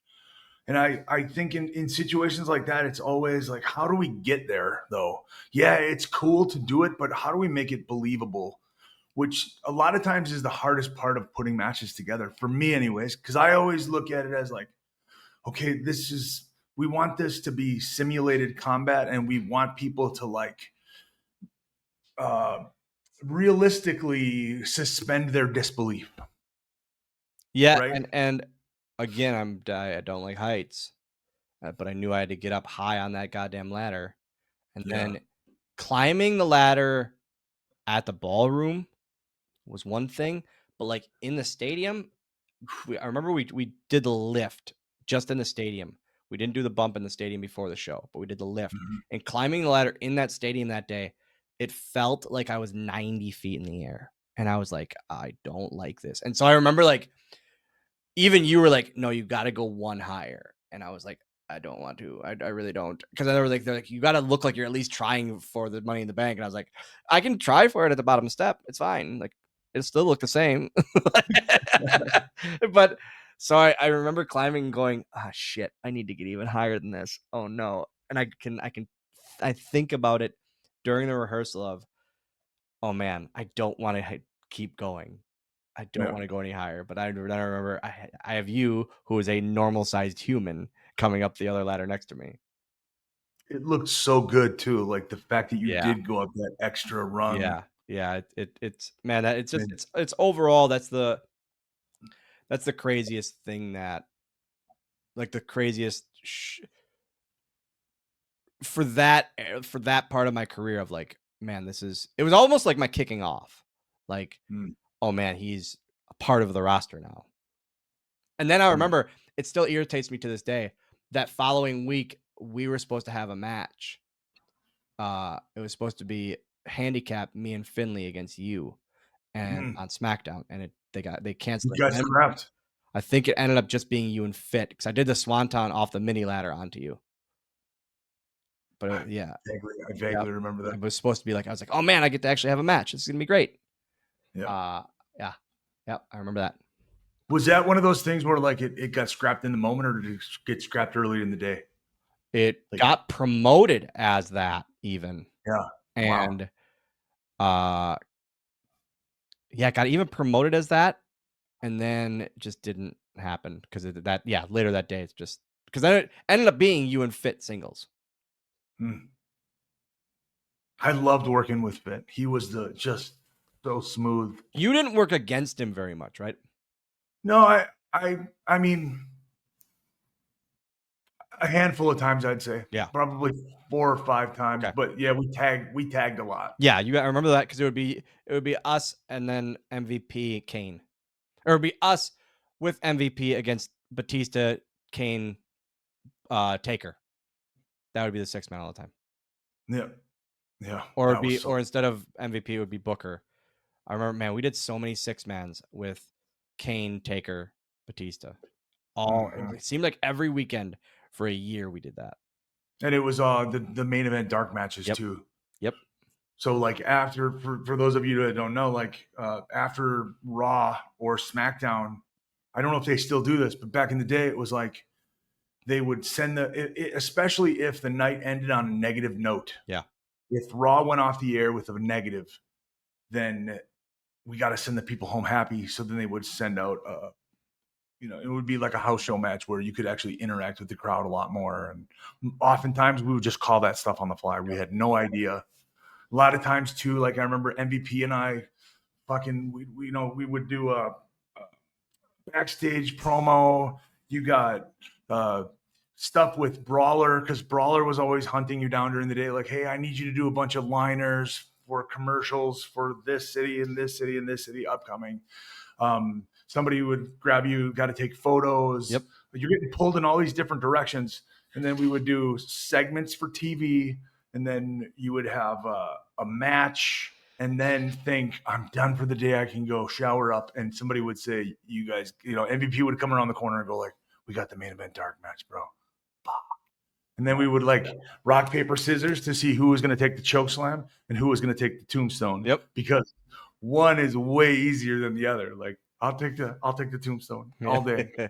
And I think in situations like that, it's always like, how do we get there though? Yeah, it's cool to do it, but how do we make it believable? Which a lot of times is the hardest part of putting matches together for me anyways, because I always look at it as like, okay, we want this to be simulated combat and we want people to like realistically suspend their disbelief. yeah, Right? and again, I don't like heights, but I knew I had to get up high on that goddamn ladder, and then climbing the ladder at the ballroom was one thing, but like in the stadium, I remember we did the lift just in the stadium. We didn't do the bump in the stadium before the show, but we did the lift. Mhm. And climbing the ladder in that stadium that day, it felt like I was 90 feet in the air. And I was like, I don't like this. And so I remember like, even you were like, no, you got to go one higher. And I was like, I don't want to. I really don't. Because they're like, you got to look like you're at least trying for the money in the bank. And I was like, I can try for it at the bottom step. It's fine. Like, it'll still look the same. But so I remember climbing and going, ah, shit, I need to get even higher than this. Oh no. And I think about it during the rehearsal of, oh man, I don't want to keep going. I don't Yeah. want to go any higher. But I remember I have you, who is a normal sized human, coming up the other ladder next to me. It looked so good too. Like the fact that you Yeah. did go up that extra rung. Yeah. It's man, that it's just And it's overall that's the craziest thing that like the craziest for that part of my career of like, man, it was almost like my kicking off. Like, Mm. oh man, he's a part of the roster now. And then I remember it still irritates me to this day that following week we were supposed to have a match. It was supposed to be handicap me and Finlay against you and on SmackDown, and they You canceled it. got scrapped. I think it ended up just being you and Fit because I did the swanton off the mini ladder onto you. But yeah, I vaguely remember that. it was supposed to be like I was like, oh man, I get to actually have a match. This is gonna be great. Yeah. Yeah, I remember that. Was that one of those things where like it got scrapped in the moment, or did it get scrapped earlier in the day? It Like, got promoted as that even. yeah. And yeah, got even promoted as that, and then it just didn't happen because later that day it's just because then it ended up being you and Fit singles. I loved working with Fit. He was just so smooth. You didn't work against him very much, right? No, I mean a handful of times, I'd say. Yeah. Probably 4 or 5 times. Okay. But yeah, we tagged a lot. Yeah, I remember that because it would be us and then MVP Kane, or it would be us with MVP against Batista, Kane, Taker. That would be the 6-man all the time. Yeah. Yeah. Or or instead of MVP, it would be Booker. I remember, man, we did so many 6-mans with Kane, Taker, Batista. It seemed like every weekend for a year we did that. And it was the main event dark matches too. Yep. So like after for those of you that don't know, like after Raw or SmackDown, I don't know if they still do this, but back in the day it was like they would send especially if the night ended on a negative note. Yeah. If Raw went off the air with a negative, then we got to send the people home happy. So then they would send out it would be like a house show match where you could actually interact with the crowd a lot more. And oftentimes we would just call that stuff on the fly. We had no idea. A lot of times too, like I remember MVP and I we would do a backstage promo. You got stuff with Brawler because Brawler was always hunting you down during the day. Like, hey, I need you to do a bunch of liners for commercials for this city and this city and this city upcoming. Somebody would grab you, got to take photos. Yep. you're getting pulled in all these different directions. And then we would do segments for TV, and then you would have a match, and then think, I'm done for the day. I can go shower up. And somebody would say, you guys, MVP would come around the corner and go like, we got the main event dark match, bro. And then we would like rock, paper, scissors to see who was going to take the choke slam and who was going to take the tombstone. Yep. Because one is way easier than the other. Like, I'll take the tombstone all day.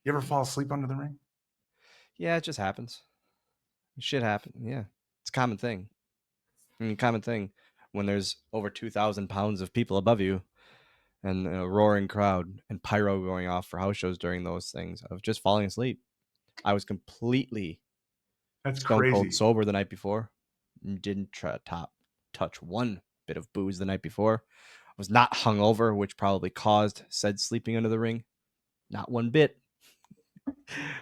You ever fall asleep under the ring? Yeah, it just happens. Shit happens. Yeah, it's a common thing. I mean, common thing when there's over 2,000 pounds of people above you and a roaring crowd and pyro going off for house shows during those things of just falling asleep. I was completely That's stone crazy. cold sober the night before. Didn't touch one bit of booze the night before. I was not hungover, which probably caused said sleeping under the ring. Not one bit.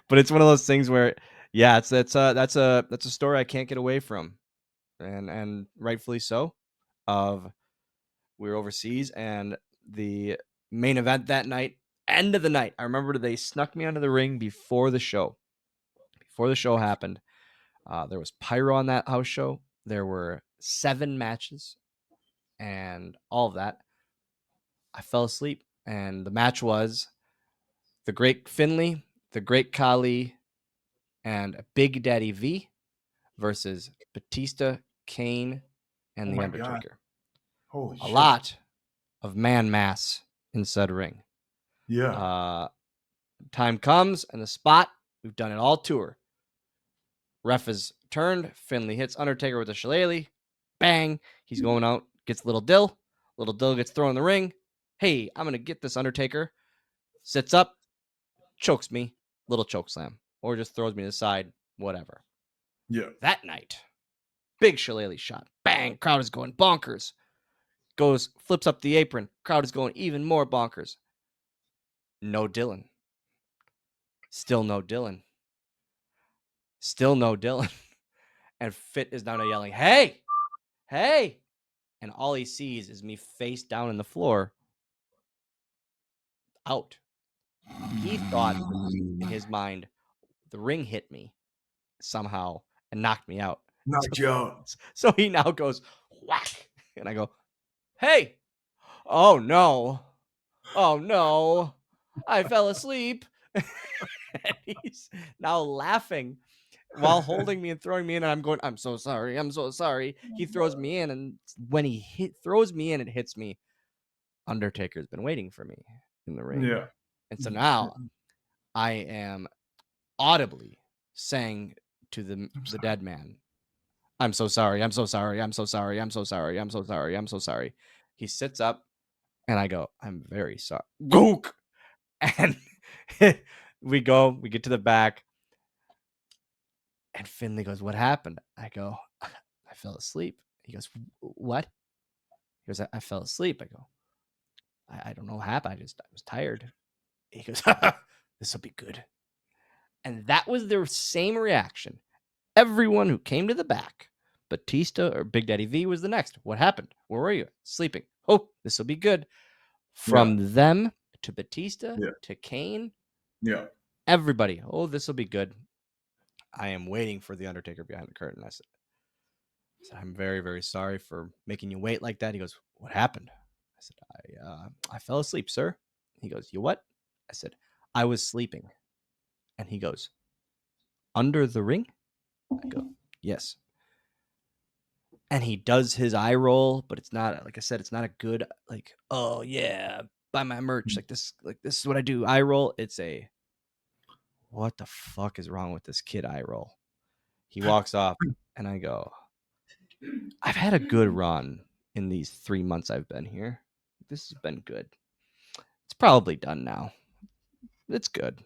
But it's one of those things where, yeah, that's a story I can't get away from, and rightfully so. Of we were overseas, and the main event that night, end of the night, I remember they snuck me under the ring before the show. Before the show happened, there was pyro on that house show. There were 7 matches, and all of that. I fell asleep, and the match was the Great Finlay, the Great Khali, and Big Daddy V versus Batista, Kane, and Oh The my Undertaker. God. Holy A shit. lot of man mass in said ring. Yeah. Time comes and the spot. We've done it all tour. Ref is turned. Finlay hits Undertaker with a shillelagh. Bang. He's going out. Gets Little Dill. Little Dill gets thrown in the ring. Hey, I'm going to get this Undertaker. Sits up. Chokes me. Little choke slam. Or just throws me to the side. Whatever. Yeah. That night, big shillelagh shot. Bang. Crowd is going bonkers. Flips up the apron. Crowd is going even more bonkers. No Dylan. Still no Dylan. Still no Dylan. And Fit is now yelling, hey, hey. And all he sees is me face down in the floor. Out. He thought in his mind, the ring hit me somehow and knocked me out. Knocked you out. So he now goes, whack. And I go, hey. Oh, no. Oh, no. I fell asleep. And he's now laughing while holding me and throwing me in. And I'm going, I'm so sorry. I'm so sorry. He throws me in. And when he throws me in, it hits me. Undertaker's been waiting for me in the ring. Yeah. And so now I am audibly saying to the dead man, I'm so sorry. I'm so sorry. I'm so sorry. I'm so sorry. I'm so sorry. I'm so sorry. He sits up and I go, I'm very sorry. Gook. And we get to the back. And Finlay goes, what happened? I go, I fell asleep. He goes, what? He goes, I fell asleep. I go, I don't know what happened. I was tired. He goes, this will be good. And that was their same reaction. Everyone who came to the back, Batista or Big Daddy V was the next. What happened? Where were you? Sleeping. Oh, this will be good. From them to Batista to Kane. Yeah. Everybody. Oh, this will be good. I am waiting for the Undertaker behind the curtain. I said, I'm very, very sorry for making you wait like that. He goes, what happened? I said, I fell asleep, sir. He goes, you what? I said, I was sleeping. And he goes, under the ring? I go, yes. And he does his eye roll, but it's not, like I said, it's not a good, like, oh yeah, buy my merch. This is what I do. Eye roll. It's a, what the fuck is wrong with this kid eye roll? He walks off and I go, I've had a good run in these 3 months I've been here. This has been good. It's probably done now. It's good.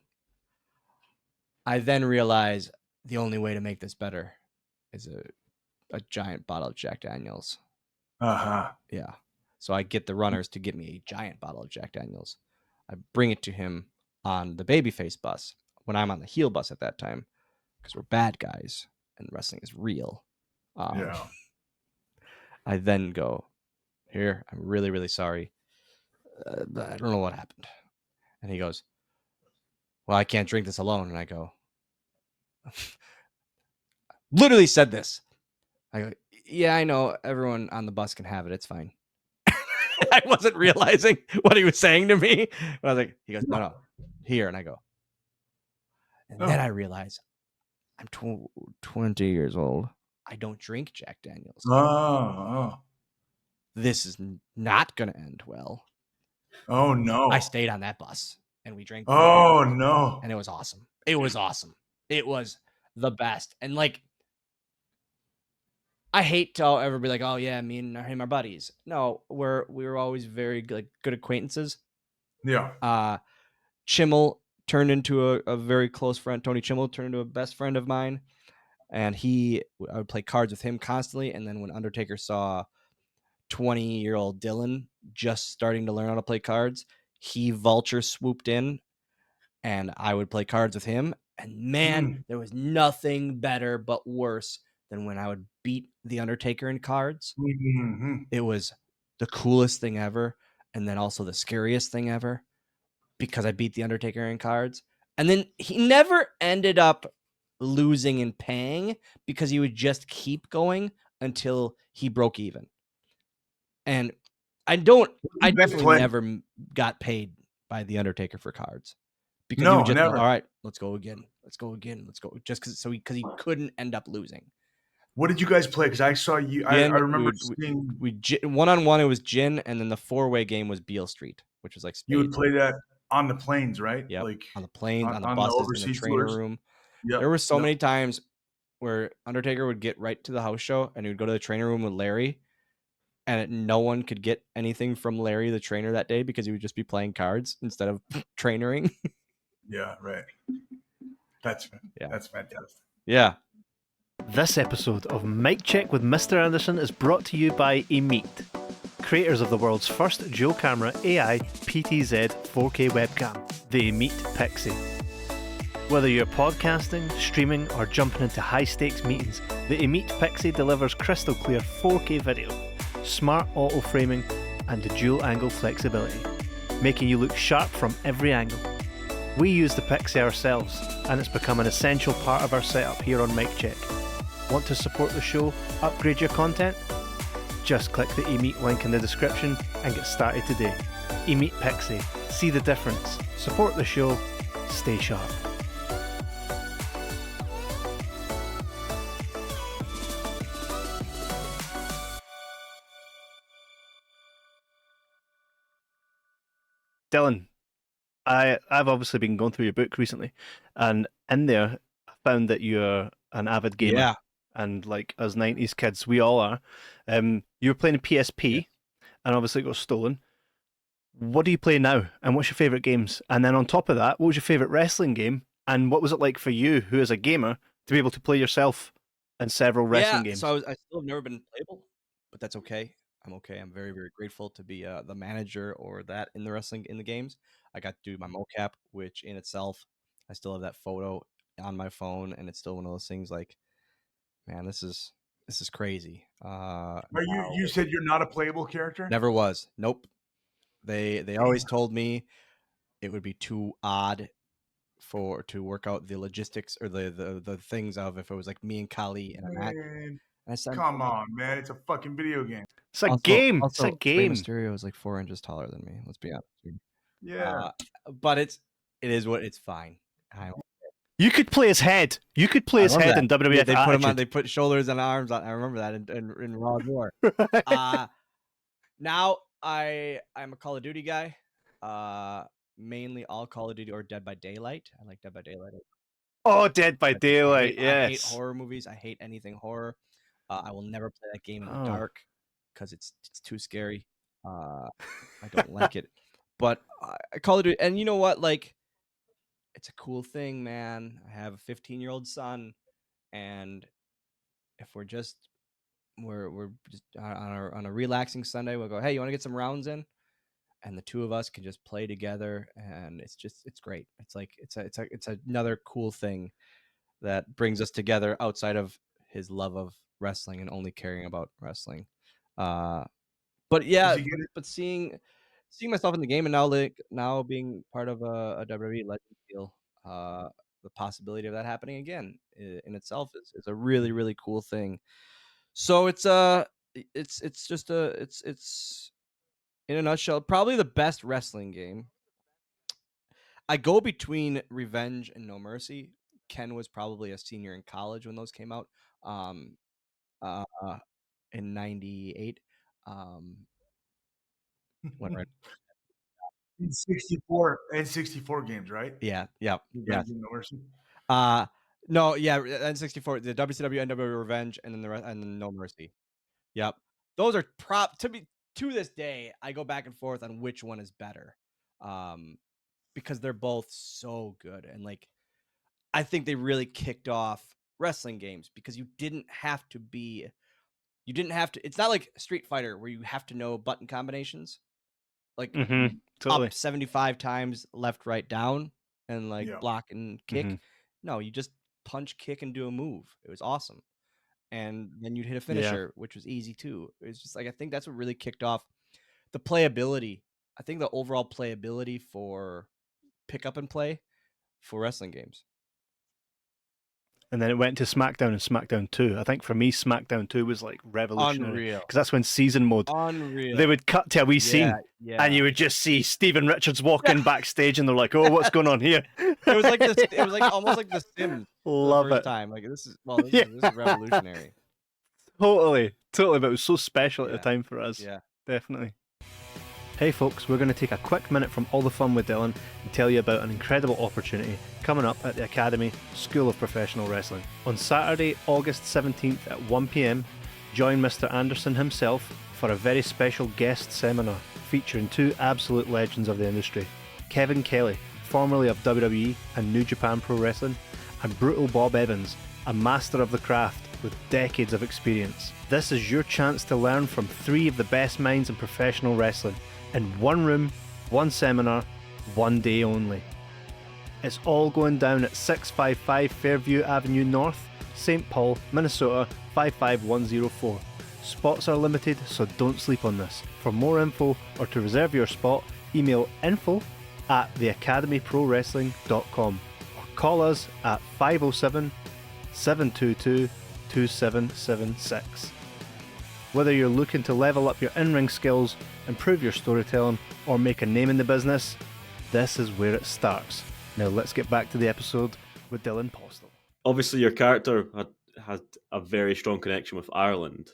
I then realize the only way to make this better is a giant bottle of Jack Daniels. Uh-huh. Yeah. So I get the runners to get me a giant bottle of Jack Daniels. I bring it to him on the babyface bus when I'm on the heel bus at that time because we're bad guys and wrestling is real. Yeah. I then go, here, I'm really, really sorry. I don't know what happened. And he goes, well, I can't drink this alone. And I go, literally said this. I go, yeah, I know. Everyone on the bus can have it. It's fine. I wasn't realizing what he was saying to me. But I was like, he goes, no, here. And I go, and then I realize I'm 20 years old. I don't drink Jack Daniels. This is not going to end well. Oh, no. I stayed on that bus and we drank. Oh, no. And it was awesome. It was awesome. It was the best. And like, I hate to ever be like, oh yeah, me and him are buddies. No, we were always very good acquaintances. Yeah. Chimmel turned into a very close friend. Tony Chimmel turned into a best friend of mine. And I would play cards with him constantly. And then when Undertaker saw 20-year-old Dylan just starting to learn how to play cards, he vulture swooped in and I would play cards with him. And man, there was nothing better but worse than when I would beat the Undertaker in cards. It was the coolest thing ever. And then also the scariest thing ever because I beat the Undertaker in cards. And then he never ended up losing and paying because he would just keep going until he broke even. And I definitely never got paid by the Undertaker for cards because he would just go, all right, let's go again. Just because he couldn't end up losing. What did you guys play? Because I saw you. I remember seeing we one-on-one. It was gin, and then the 4-way game was Beale Street, which was like spades. You would play that on the planes, right? Yeah, like on the planes, on the buses, in the trainer room. Yep. There were so many times where Undertaker would get right to the house show, and he would go to the trainer room with Larry, and no one could get anything from Larry, the trainer, that day because he would just be playing cards instead of trainering. Yeah, right. That's fantastic. Yeah. This episode of Mic Check with Mr. Anderson is brought to you by EMEET, creators of the world's first dual camera AI PTZ 4K webcam, the EMEET PIXY. Whether you're podcasting, streaming, or jumping into high-stakes meetings, the EMEET PIXY delivers crystal clear 4K video, smart auto framing, and dual angle flexibility, making you look sharp from every angle. We use the PIXY ourselves, and it's become an essential part of our setup here on Mic Check. Want to support the show, upgrade your content? Just click the EMEET link in the description and get started today. EMEET PIXY. See the difference. Support the show. Stay sharp. Dylan, I've obviously been going through your book recently, and in there I found that you're an avid gamer. Yeah. And like us 90s kids, we all are. You were playing a PSP, and obviously it got stolen. What do you play now, and what's your favourite games? And then on top of that, what was your favourite wrestling game, and what was it like for you, who is a gamer, to be able to play yourself in several wrestling games? So I still have never been playable, but that's okay. I'm okay. I'm very, very grateful to be the manager or that in the games. I got to do my mocap, which in itself, I still have that photo on my phone, and it's still one of those things like, man, this is crazy. You said you're not a playable character? Never was. Nope. They always told me it would be too odd to work out the logistics or the things of if it was like me and Kali and a match. I said, come on, man, it's a fucking video game. It's a game. It's a game. Rey Mysterio is like 4 inches taller than me. Let's be honest. Yeah. But it is what it's fine. You could play his head. You could play his head in WWF. Yeah, they put him on. They put shoulders and arms on. I remember that in Raw War. Now I'm a Call of Duty guy. Mainly all Call of Duty or Dead by Daylight. I like Dead by Daylight. Oh, Dead by Daylight. Yes. I hate horror movies. I hate anything horror. I will never play that game in the dark because it's too scary. I don't like it. But Call of Duty, and you know what? Like, it's a cool thing, man. I have a 15-year-old son, and if we're just on a relaxing Sunday, we'll go, hey, you want to get some rounds in? And the two of us can just play together, and it's great. It's like it's another cool thing that brings us together outside of his love of wrestling and only caring about wrestling. But yeah, but seeing seeing myself in the game, and now being part of a WWE Legend deal, the possibility of that happening again in itself is a really, really cool thing. So it's just it's in a nutshell probably the best wrestling game. I go between Revenge and No Mercy. Ken was probably a senior in college when those came out, um, uh, in '98. Um, went right. In 64 and 64 games, right? Yeah, yeah, yeah. Revenge and No Mercy. No, yeah, N64, the WCW, NWA Revenge, and then and then No Mercy. Yep, those are to this day. I go back and forth on which one is better, um, because they're both so good, and like I think they really kicked off wrestling games because you didn't have to. It's not like Street Fighter where you have to know button combinations, like Totally. up 75 times left, right, down, and like Yeah. block and kick. No, you just punch, kick, and do a move. It was awesome. And then you'd hit a finisher, which was easy too. It's just like I think that's what really kicked off the playability. I think the overall playability for pick up and play for wrestling games. And then it went to SmackDown and SmackDown 2. I think for me, SmackDown 2 was like revolutionary. Unreal. Because that's when season mode, Unreal. they would cut to a wee scene and you would just see Steven Richards walking backstage and they're like, oh, what's going on here? It was like this. It was like almost like The Sims. Love the first it. time. Like this is this is revolutionary. Totally. But it was so special at the Yeah. time for us. Yeah. Definitely. Hey folks, we're going to take a quick minute from All the Fun with Dylan and tell you about an incredible opportunity coming up at the Academy School of Professional Wrestling. On Saturday, August 17th at 1 PM, join Mr. Anderson himself for a very special guest seminar featuring two absolute legends of the industry, Kevin Kelly, formerly of WWE and New Japan Pro Wrestling, and Brutal Bob Evans, a master of the craft with decades of experience. This is your chance to learn from three of the best minds in professional wrestling in one room, one seminar, one day only. It's all going down at 655 Fairview Avenue North, St. Paul, Minnesota 55104. Spots are limited, so don't sleep on this. For more info or to reserve your spot, email info@theacademyprowrestling.com or call us at 507-722-2776. Whether you're looking to level up your in-ring skills, improve your storytelling, or make a name in the business, this is where it starts. Now let's get back to the episode with Dylan Postel. Obviously, your character had a very strong connection with Ireland.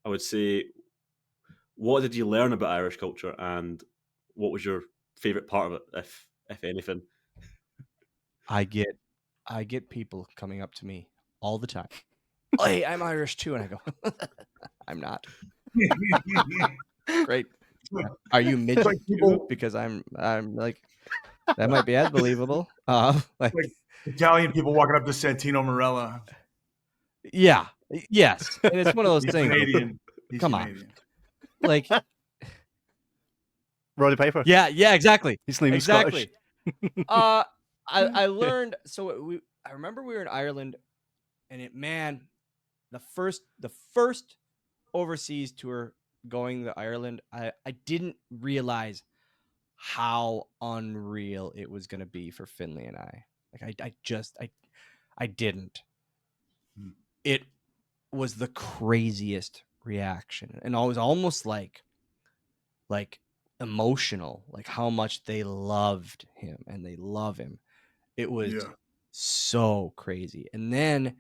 I would say, what did you learn about Irish culture, and what was your favourite part of it, if anything? I get people coming up to me all the time. Oh, hey, I'm Irish too, and I go, I'm not. Great. Are you midget Like too? people- Because I'm like that might be as believable. Like Italian people walking up to Santino Marella. yeah, yes, and it's one of those He's things. Canadian. He's Come on. Canadian. Like Roddy Piper. yeah, exactly. He's not even Exactly. Scottish. I learned. So I remember we were in Ireland, and the first overseas tour going to Ireland, I didn't realize how unreal it was going to be for Finlay and I. Like I didn't. It was the craziest reaction, and I was almost like emotional, like how much they loved him and they love him. It was so crazy. And then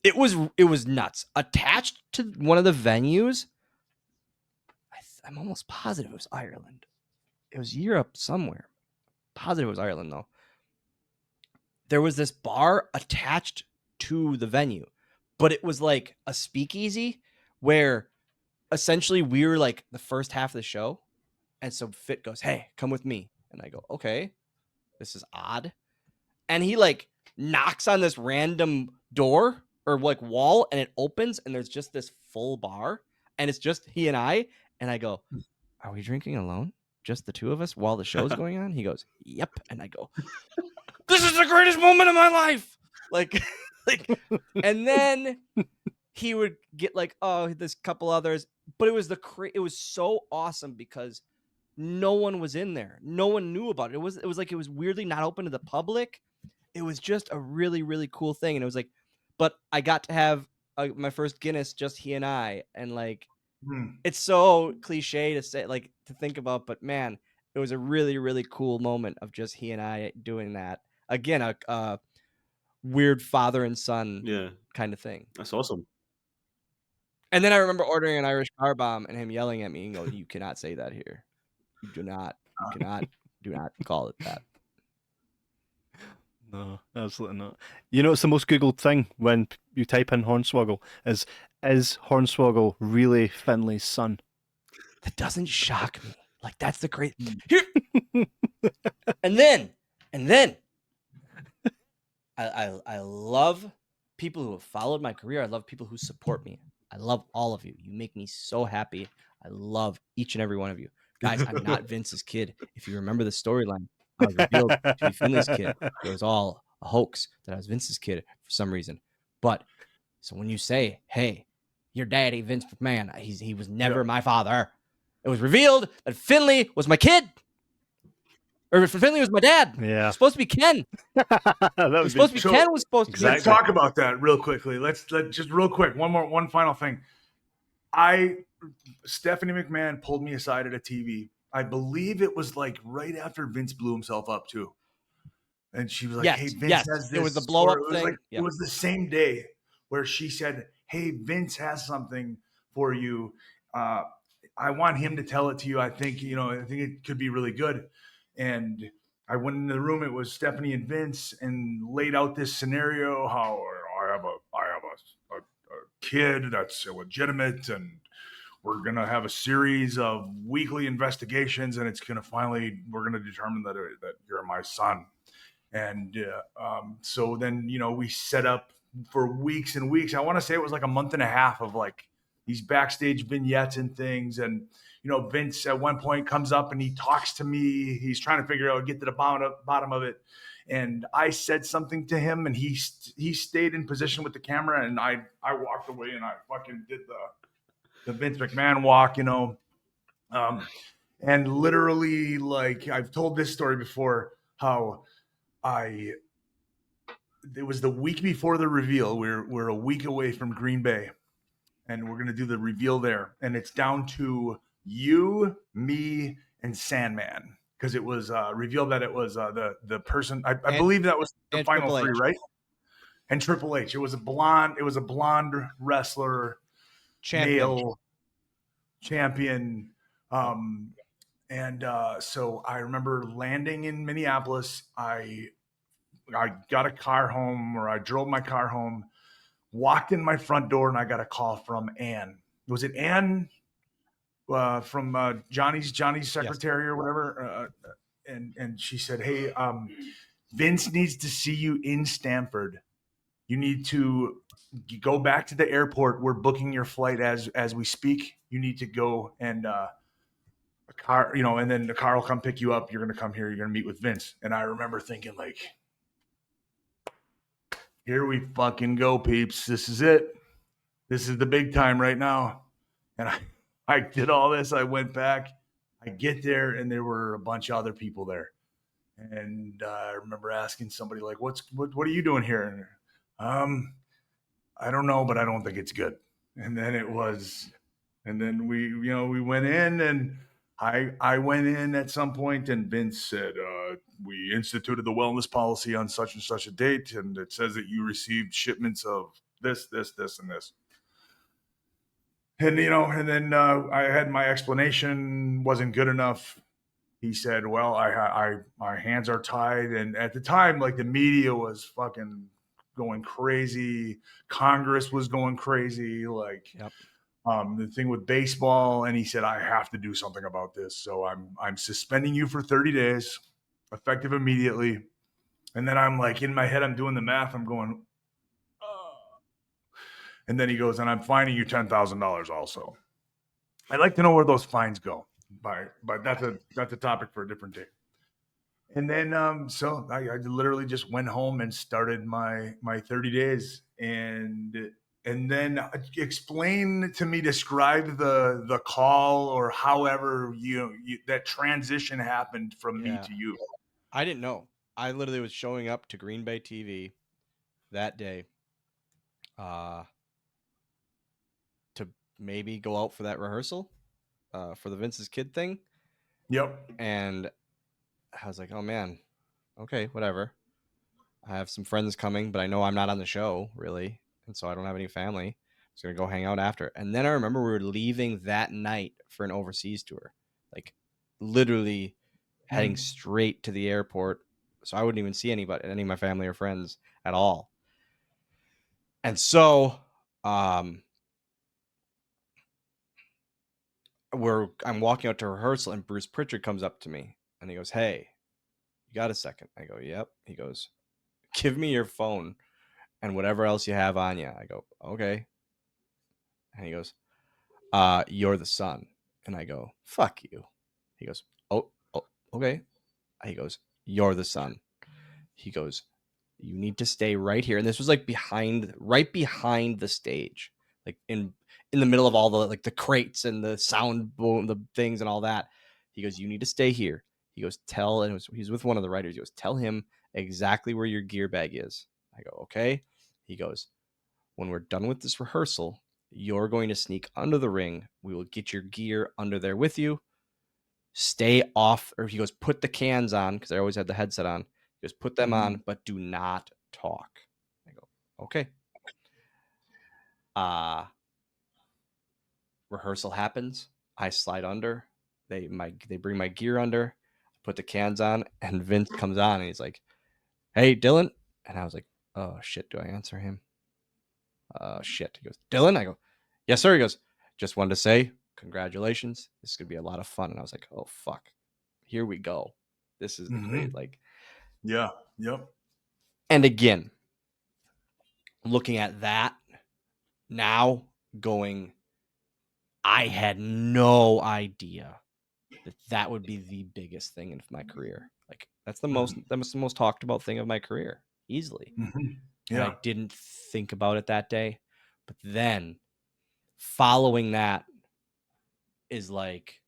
it was nuts. Attached to one of the venues, I'm almost positive it was Ireland. It was Europe somewhere. Positive it was Ireland though. There was this bar attached to the venue, but it was like a speakeasy where essentially we were like the first half of the show. And so Fit goes, hey, come with me. And I go, okay, this is odd. And he like knocks on this random door or like wall, and it opens, and there's just this full bar, and it's just he and I. And I go, are we drinking alone? Just the two of us while the show's going on? He goes, yep. And I go, this is the greatest moment of my life. Like, and then he would get like, oh, there's a couple others, but it was it was so awesome because no one was in there. No one knew about it. It was like it was weirdly not open to the public. It was just a really, really cool thing. And it was like, but I got to have my first Guinness, just he and I. And like, it's so cliche to say, like, to think about, but man, it was a really, really cool moment of just he and I doing that. Again, a weird father and son Yeah, kind of thing. that's awesome. And then I remember ordering an Irish car bomb and him yelling at me and go, "You cannot say that here. You do not call it that." No, absolutely not. You know, it's the most Googled thing when you type in Hornswoggle is Hornswoggle really Finlay's son? That doesn't shock me. Like, that's the great here. and then I love people who have followed my career. I love people who support me. I love all of you. You make me so happy. I love each and every one of you. Guys, I'm not Vince's kid. If you remember the storyline, I was revealed to be Finlay's kid. It was all a hoax that I was Vince's kid for some reason. But so when you say, "Hey, your daddy, Vince McMahon, he was never my father," it was revealed that Finlay was my kid. Or Finlay was my dad. Yeah. It's supposed to be Ken. That It would was supposed to be so- Ken. Was supposed to be Let's talk about that real quickly. Let's just real quick. One final thing. Stephanie McMahon pulled me aside at a TV. I believe it was like right after Vince blew himself up too. And she was like, Yes, "Hey, Vince yes. has this." It was the blow up or it was thing. like- Yeah. It was the same day where she said, "Hey, Vince has something for you. I want him to tell it to you. I think it could be really good." And I went into the room. It was Stephanie and Vince, and laid out this scenario: how I have a kid that's illegitimate, and we're gonna have a series of weekly investigations, and we're gonna determine that you're my son. And so then we set up for weeks and weeks. I want to say it was like a month and a half of like these backstage vignettes and things. And Vince at one point comes up and he talks to me. He's trying to get to the bottom of it. And I said something to him, and he stayed in position with the camera, and I walked away, and I fucking did the Vince McMahon walk, and literally, like, I've told this story before, how it was the week before the reveal. We're a week away from Green Bay, and we're going to do the reveal there. And it's down to you, me, and Sandman, because it was revealed that it was the person. I believe that was the final Triple three, H. right? And Triple H. It was a blonde wrestler, male champion. So I remember landing in Minneapolis. I got a car home, or I drove my car home, walked in my front door, and I got a call from Ann. Was it Ann from Johnny's secretary or whatever? And she said, "Hey, Vince needs to see you in Stamford. You need to go back to the airport. We're booking your flight as we speak. You need to go, and a car, and then the car will come pick you up. You're going to come here. You're going to meet with Vince." And I remember thinking, like, here we fucking go, peeps. This is it. This is the big time right now. And I did all this. I went back. I get there, and there were a bunch of other people there. And I remember asking somebody, like, what are you doing here? And, I don't know, but I don't think it's good. And then we went in, and I went in at some point, and Vince said, "We instituted the wellness policy on such and such a date, and it says that you received shipments of this, and this." And and then I had my explanation, wasn't good enough. He said, "Well, my hands are tied." And at the time, like, the media was fucking going crazy. Congress was going crazy. Like, Yep. the thing with baseball. And he said, "I have to do something about this. So I'm suspending you for 30 days, effective immediately." And then I'm like, in my head, I'm doing the math. I'm going, And then he goes, "And I'm fining you $10,000 also." I'd like to know where those fines go, but that's a topic for a different day. And then I literally just went home and started my 30 days. And And then explain to me, describe the call or however that transition happened from me to you. I didn't know. I literally was showing up to Green Bay TV that day to maybe go out for that rehearsal for the Vince's Kid thing. Yep. And I was like, oh man, okay, whatever. I have some friends coming, but I know I'm not on the show really. And so I don't have any family. I was going to go hang out after. And then I remember we were leaving that night for an overseas tour, like literally heading straight to the airport. So I wouldn't even see any of my family or friends at all. And so I'm walking out to rehearsal and Bruce Pritchard comes up to me and he goes, hey, you got a second? I go, yep. He goes, give me your phone and whatever else you have on you. I go, okay. And he goes, you're the son. And I go, fuck you. He goes, oh, okay. He goes, you're the son. He goes, you need to stay right here. And this was like right behind the stage, like in the middle of all the like the crates and the sound boom, the things and all that. He goes, you need to stay here. He goes, he's with one of the writers. He goes, tell him exactly where your gear bag is. I go, okay. He goes, when we're done with this rehearsal, you're going to sneak under the ring. We will get your gear under there with you. Stay off, or he goes, put the cans on, because I always had the headset on. He goes, put them on, but do not talk. I go, okay. Rehearsal happens. I slide under. They bring my gear under, put the cans on, and Vince comes on and he's like, hey, Dylan. And I was like, oh shit, do I answer him? Shit. He goes, Dylan? I go, yes, sir. He goes, just wanted to say, congratulations. This is going to be a lot of fun. And I was like, oh, fuck. Here we go. This is great. Like, yeah. Yep. And again, looking at that now, going, I had no idea that would be the biggest thing in my career. Like, that's the most talked about thing of my career, easily. Yeah. And I didn't think about it that day. But then following that is like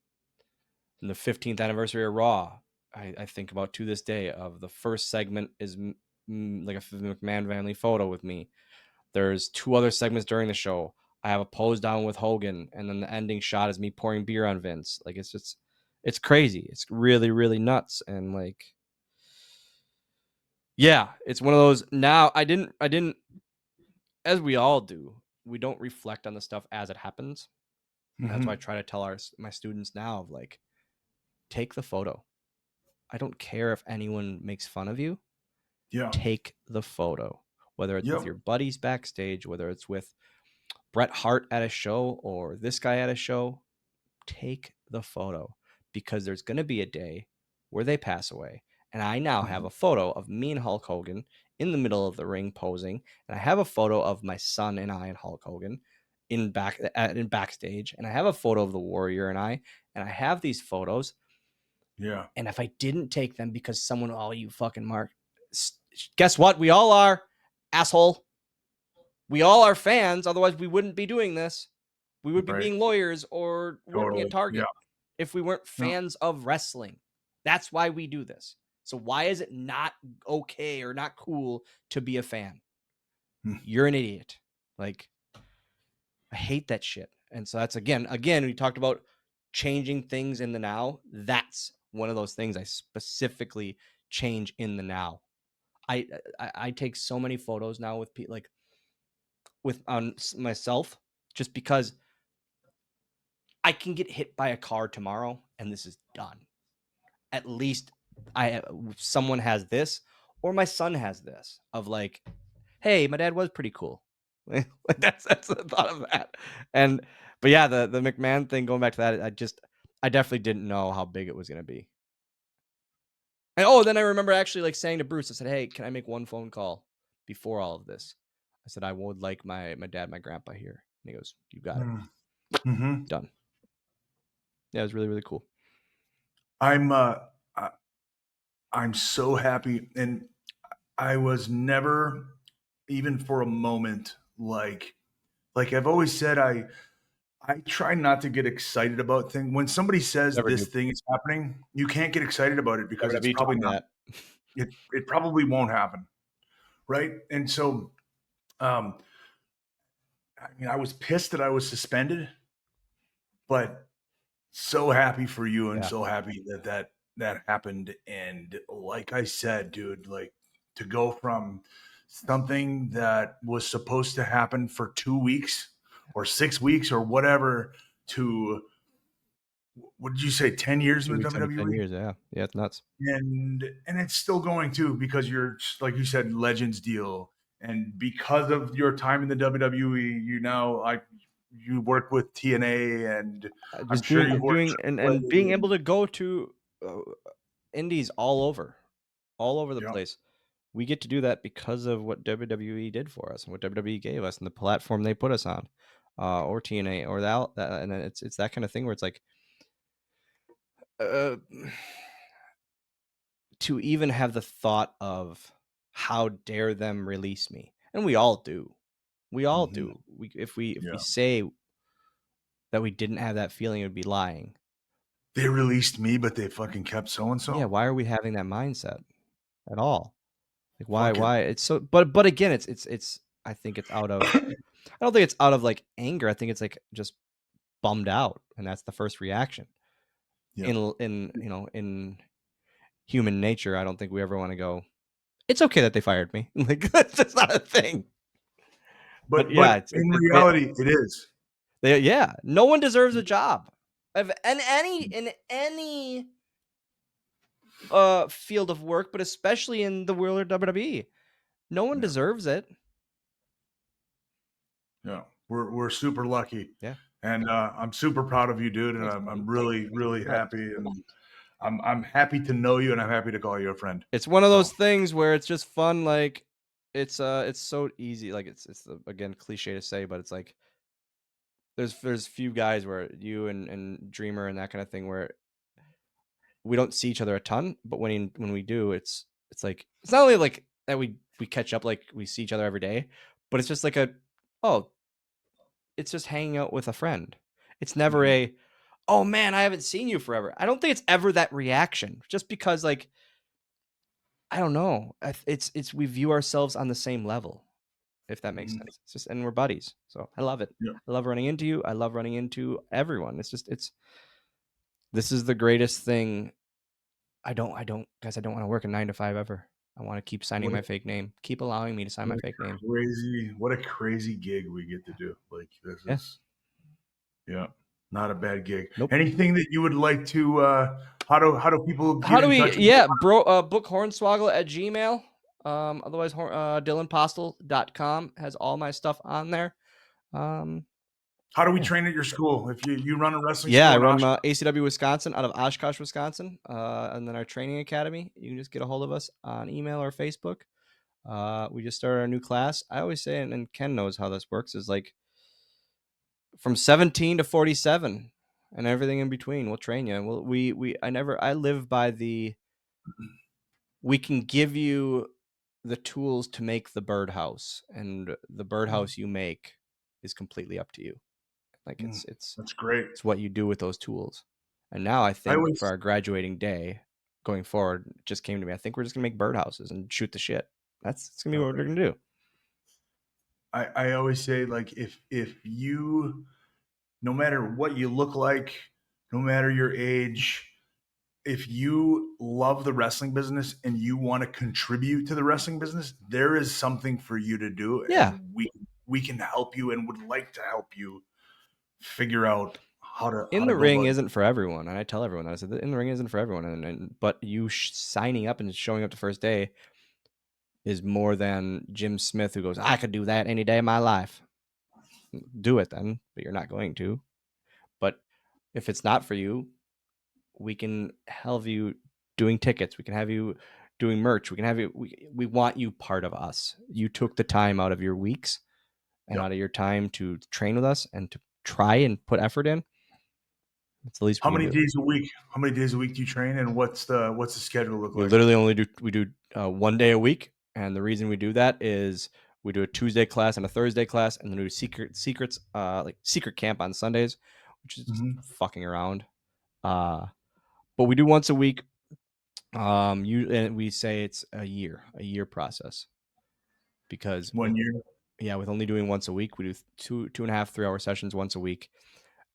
in the 15th anniversary of Raw, I think about to this day of the first segment is like a McMahon family photo with me. There's 2 other segments during the show. I have a pose down with Hogan, and then the ending shot is me pouring beer on Vince. Like, it's crazy. It's really, really nuts. And like, yeah, it's one of those. Now I didn't, as we all do, we don't reflect on the stuff as it happens. That's why I try to tell my students now of like, take the photo. I don't care if anyone makes fun of you. Yeah. Take the photo, whether it's with your buddies backstage, whether it's with Bret Hart at a show or this guy at a show. Take the photo, because there's going to be a day where they pass away. And I now have a photo of me and Hulk Hogan in the middle of the ring posing. And I have a photo of my son and I and Hulk Hogan in backstage. And I have a photo of the Warrior and I have these photos. Yeah. And if I didn't take them because someone, oh, you fucking Mark, guess what? We all are, asshole. We all are fans. Otherwise, we wouldn't be doing this. We would be being lawyers or working at Target if we weren't fans of wrestling. That's why we do this. So why is it not okay or not cool to be a fan? You're an idiot. Like, I hate that shit. And so that's again, we talked about changing things in the now. That's one of those things I specifically change in the now. I take so many photos now with people, like with myself, just because I can get hit by a car tomorrow and this is done. At least someone has this, or my son has this, of like, hey, my dad was pretty cool. Like, that's the thought of that. But yeah, the McMahon thing, going back to that, I definitely didn't know how big it was going to be. And then I remember actually like saying to Bruce, I said, hey, can I make one phone call before all of this? I said, I would like my dad, my grandpa here. And he goes, you got it. Done. Yeah, it was really, really cool. I'm so happy. And I was never, even for a moment, like, Like I've always said, I try not to get excited about things. When somebody says Never this do. thing is happening, you can't get excited about it because it's WWE taught probably me not. that. It probably won't happen, right? And so, I mean, I was pissed that I was suspended, but so happy for you and Yeah. so happy that happened. And like I said, dude, like to go from something that was supposed to happen for 2 weeks or 6 weeks or whatever to what did you say, 10 years 2 in the weeks out of 10 WWE? years, yeah. Yeah, it's nuts. And it's still going too because you're like you said, Legends deal. And because of your time in the WWE, you work with TNA, and I'm Just sure you worked doing and AAA being able and to go to indies all over the yeah, place. We get to do that because of what WWE did for us and what WWE gave us and the platform they put us on, or TNA or that, and then it's that kind of thing where it's like, uh, to even have the thought of how dare them release me, and we all do, mhm, if we yeah. say that we didn't have that feeling, it would be lying. They released me, but they fucking kept so and Yeah, so. why are we having that mindset at all? Like Fuck it. why it's so but again it's I think it's out of I don't think it's out of like anger. I think it's like just bummed out, and that's the first reaction. Yeah. In human nature, I don't think we ever want to go, it's okay that they fired me. Like that's just not a thing. But yeah, But in it's reality, it is. yeah, no one deserves a job. In any field of work, but especially in the world of WWE. No one Yeah. deserves it. Yeah. We're super lucky. Yeah. And I'm super proud of you, dude. And Thanks, I'm buddy. I'm really, really happy. And I'm happy to know you, and I'm happy to call you a friend. It's one of So those things where it's just fun. Like it's so easy. Like it's the, again, cliche to say, but it's like there's few guys where you and Dreamer and that kind of thing where we don't see each other a ton, but when we do, it's like it's not only like that we catch up, like we see each other every day, but it's just like oh, it's just hanging out with a friend. It's never mhm. a, oh man, I haven't seen you forever. I don't think it's ever that reaction, just because like I don't know. It's we view ourselves on the same level, if that makes Mhm. sense. It's just, and we're buddies, so I love it. Yeah. I love running into you. I love running into everyone. This is the greatest thing. Guys, I don't want to work a 9 to 5 ever. I want to keep signing What my a, fake name. Keep allowing me to sign my fake name. what a crazy gig we get to do. Like this Yeah. is yeah, not a bad gig. Nope. Anything that you would like to how do people get How do in we? touch with Yeah, bro. Book Hornswoggle at Gmail. Otherwise, DylanPostel.com has all my stuff on there. how do we Yeah. train at your school? If you run a wrestling Yeah, school I in run Oshkosh? ACW Wisconsin out of Oshkosh, Wisconsin, and then our training academy. You can just get a hold of us on email or Facebook. We just started our new class. I always say, and Ken knows how this works, is like from 17 to 47 and everything in between. We'll train you. I live by we can give you the tools to make the birdhouse, and the birdhouse you make is completely up to you. Like That's great. it's what you do with those tools. And now I I think for always our graduating day going forward, it just came to me. I think we're just gonna make birdhouses and shoot the shit. It's gonna be what we're gonna do. I always say, like, if you, no matter what you look like, no matter your age, if you love the wrestling business and you want to contribute to the wrestling business, there is something for you to do, Yeah. and we can help you and would like to help you figure out how to In the go ring about. isn't for everyone, and I tell everyone that. I said in the ring isn't for everyone, but you signing up and showing up the first day is more than Jim Smith, who goes, I could do that any day of my life. Do it then, but you're not going to. But if it's not for you, we can have you doing tickets. We can have you doing merch. We can have you. We want you part of us. You took the time out of your weeks and out of your time to train with us and to try and put effort in. It's the least How we can many do. days a week? How many days a week do you train, and what's the schedule look We like? literally only do 1 day a week, and the reason we do that is We do a Tuesday class and a Thursday class, and then we do secrets, like secret camp on Sundays, which is just fucking around. But we do once a week. And we say it's a year process, because 1 year. Yeah, with only doing once a week, we do 2.5 3-hour sessions once a week.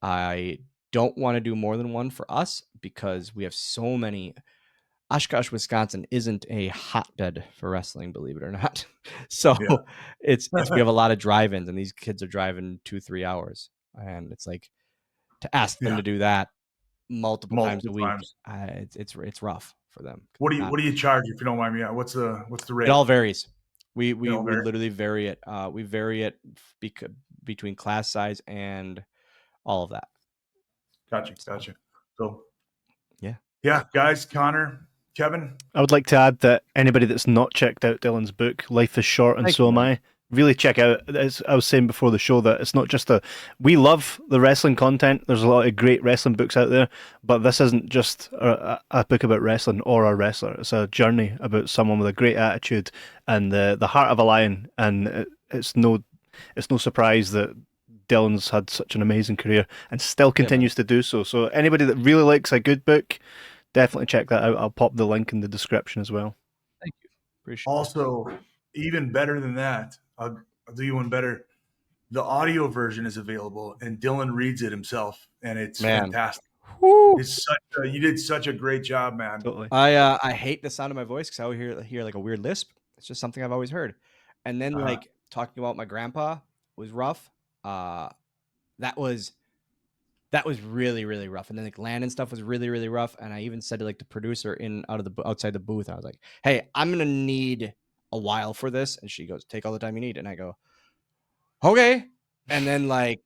I don't want to do more than one for us because we have so many. Oshkosh, Wisconsin isn't a hotbed for wrestling, believe it or not. So Yeah. it's we have a lot of drive-ins, and these kids are driving 2-3 hours, and it's like to ask them to do that multiple times a week. It's rough for them. What do you charge, if you don't mind me? What's the rate? It all varies. We vary? literally vary it. We vary it between class size and all of that. Gotcha. So yeah, guys, Connor, Kevin. I would like to add that anybody that's not checked out Dylan's book, Life is Short and So Am I, really check out. As I was saying before the show, that it's not just we love the wrestling content. There's a lot of great wrestling books out there, but this isn't just a book about wrestling or a wrestler. It's a journey about someone with a great attitude and the heart of a lion. And it's no surprise that Dylan's had such an amazing career and still continues to do so. So anybody that really likes a good book, definitely check that out. I'll pop the link in the description as well. Thank you. Appreciate Also, even better than that, I'll do you one better. The audio version is available, and Dylan reads it himself, and it's fantastic. It's you did such a great job, man. Totally. I hate the sound of my voice because I always hear like a weird lisp. It's just something I've always heard. And then like talking about my grandpa was rough. That was really, really rough. And then like Landon stuff was really, really rough. And I even said to like the producer outside the booth, I was like, hey, I'm gonna need a while for this. And she goes, take all the time you need. And I go, okay. And then like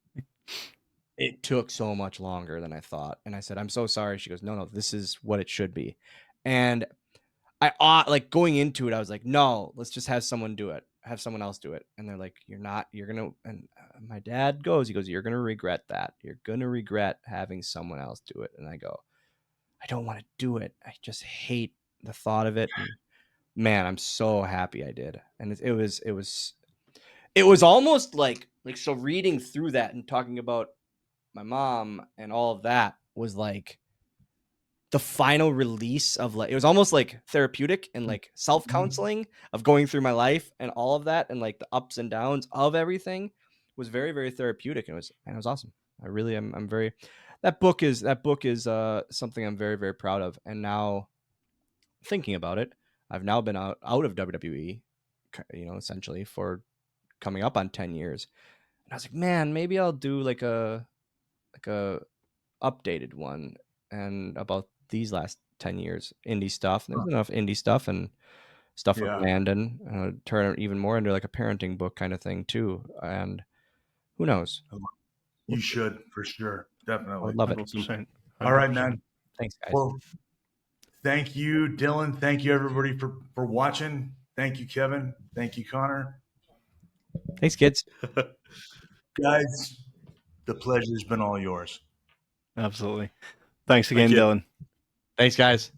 it took so much longer than I thought. And I said, I'm so sorry. She goes, no, this is what it should be. And I like going into it, I was like, no, let's just have someone do it. Have someone else do it. And they're like, you're gonna, and my dad goes, you're gonna regret that. You're gonna regret having someone else do it. And I go, I don't want to do it. I just hate the thought of it. And man, I'm so happy I did. And it was almost like so reading through that and talking about my mom and all of that was like the final release of like, it was almost like therapeutic and like self-counseling of going through my life and all of that, and like the ups and downs of everything was very, very therapeutic. And it was awesome. I really am. I'm very, that book is something I'm very, very proud of. And now thinking about it, I've now been out of WWE, essentially for coming up on 10 years. And I was like, man, maybe I'll do like a updated one and about these last 10 years indie stuff. There's enough indie stuff and stuff with Landon, turn it even more into like a parenting book kind of thing too. And who knows? You should, for sure. Definitely. I would love it. 100%. All right, man. Thanks, guys. Well, thank you, Dylan. Thank you, everybody, for watching. Thank you, Kevin. Thank you, Connor. Thanks, kids. Guys, the pleasure's been all yours. Absolutely. Thanks again, Dylan. Thanks, guys.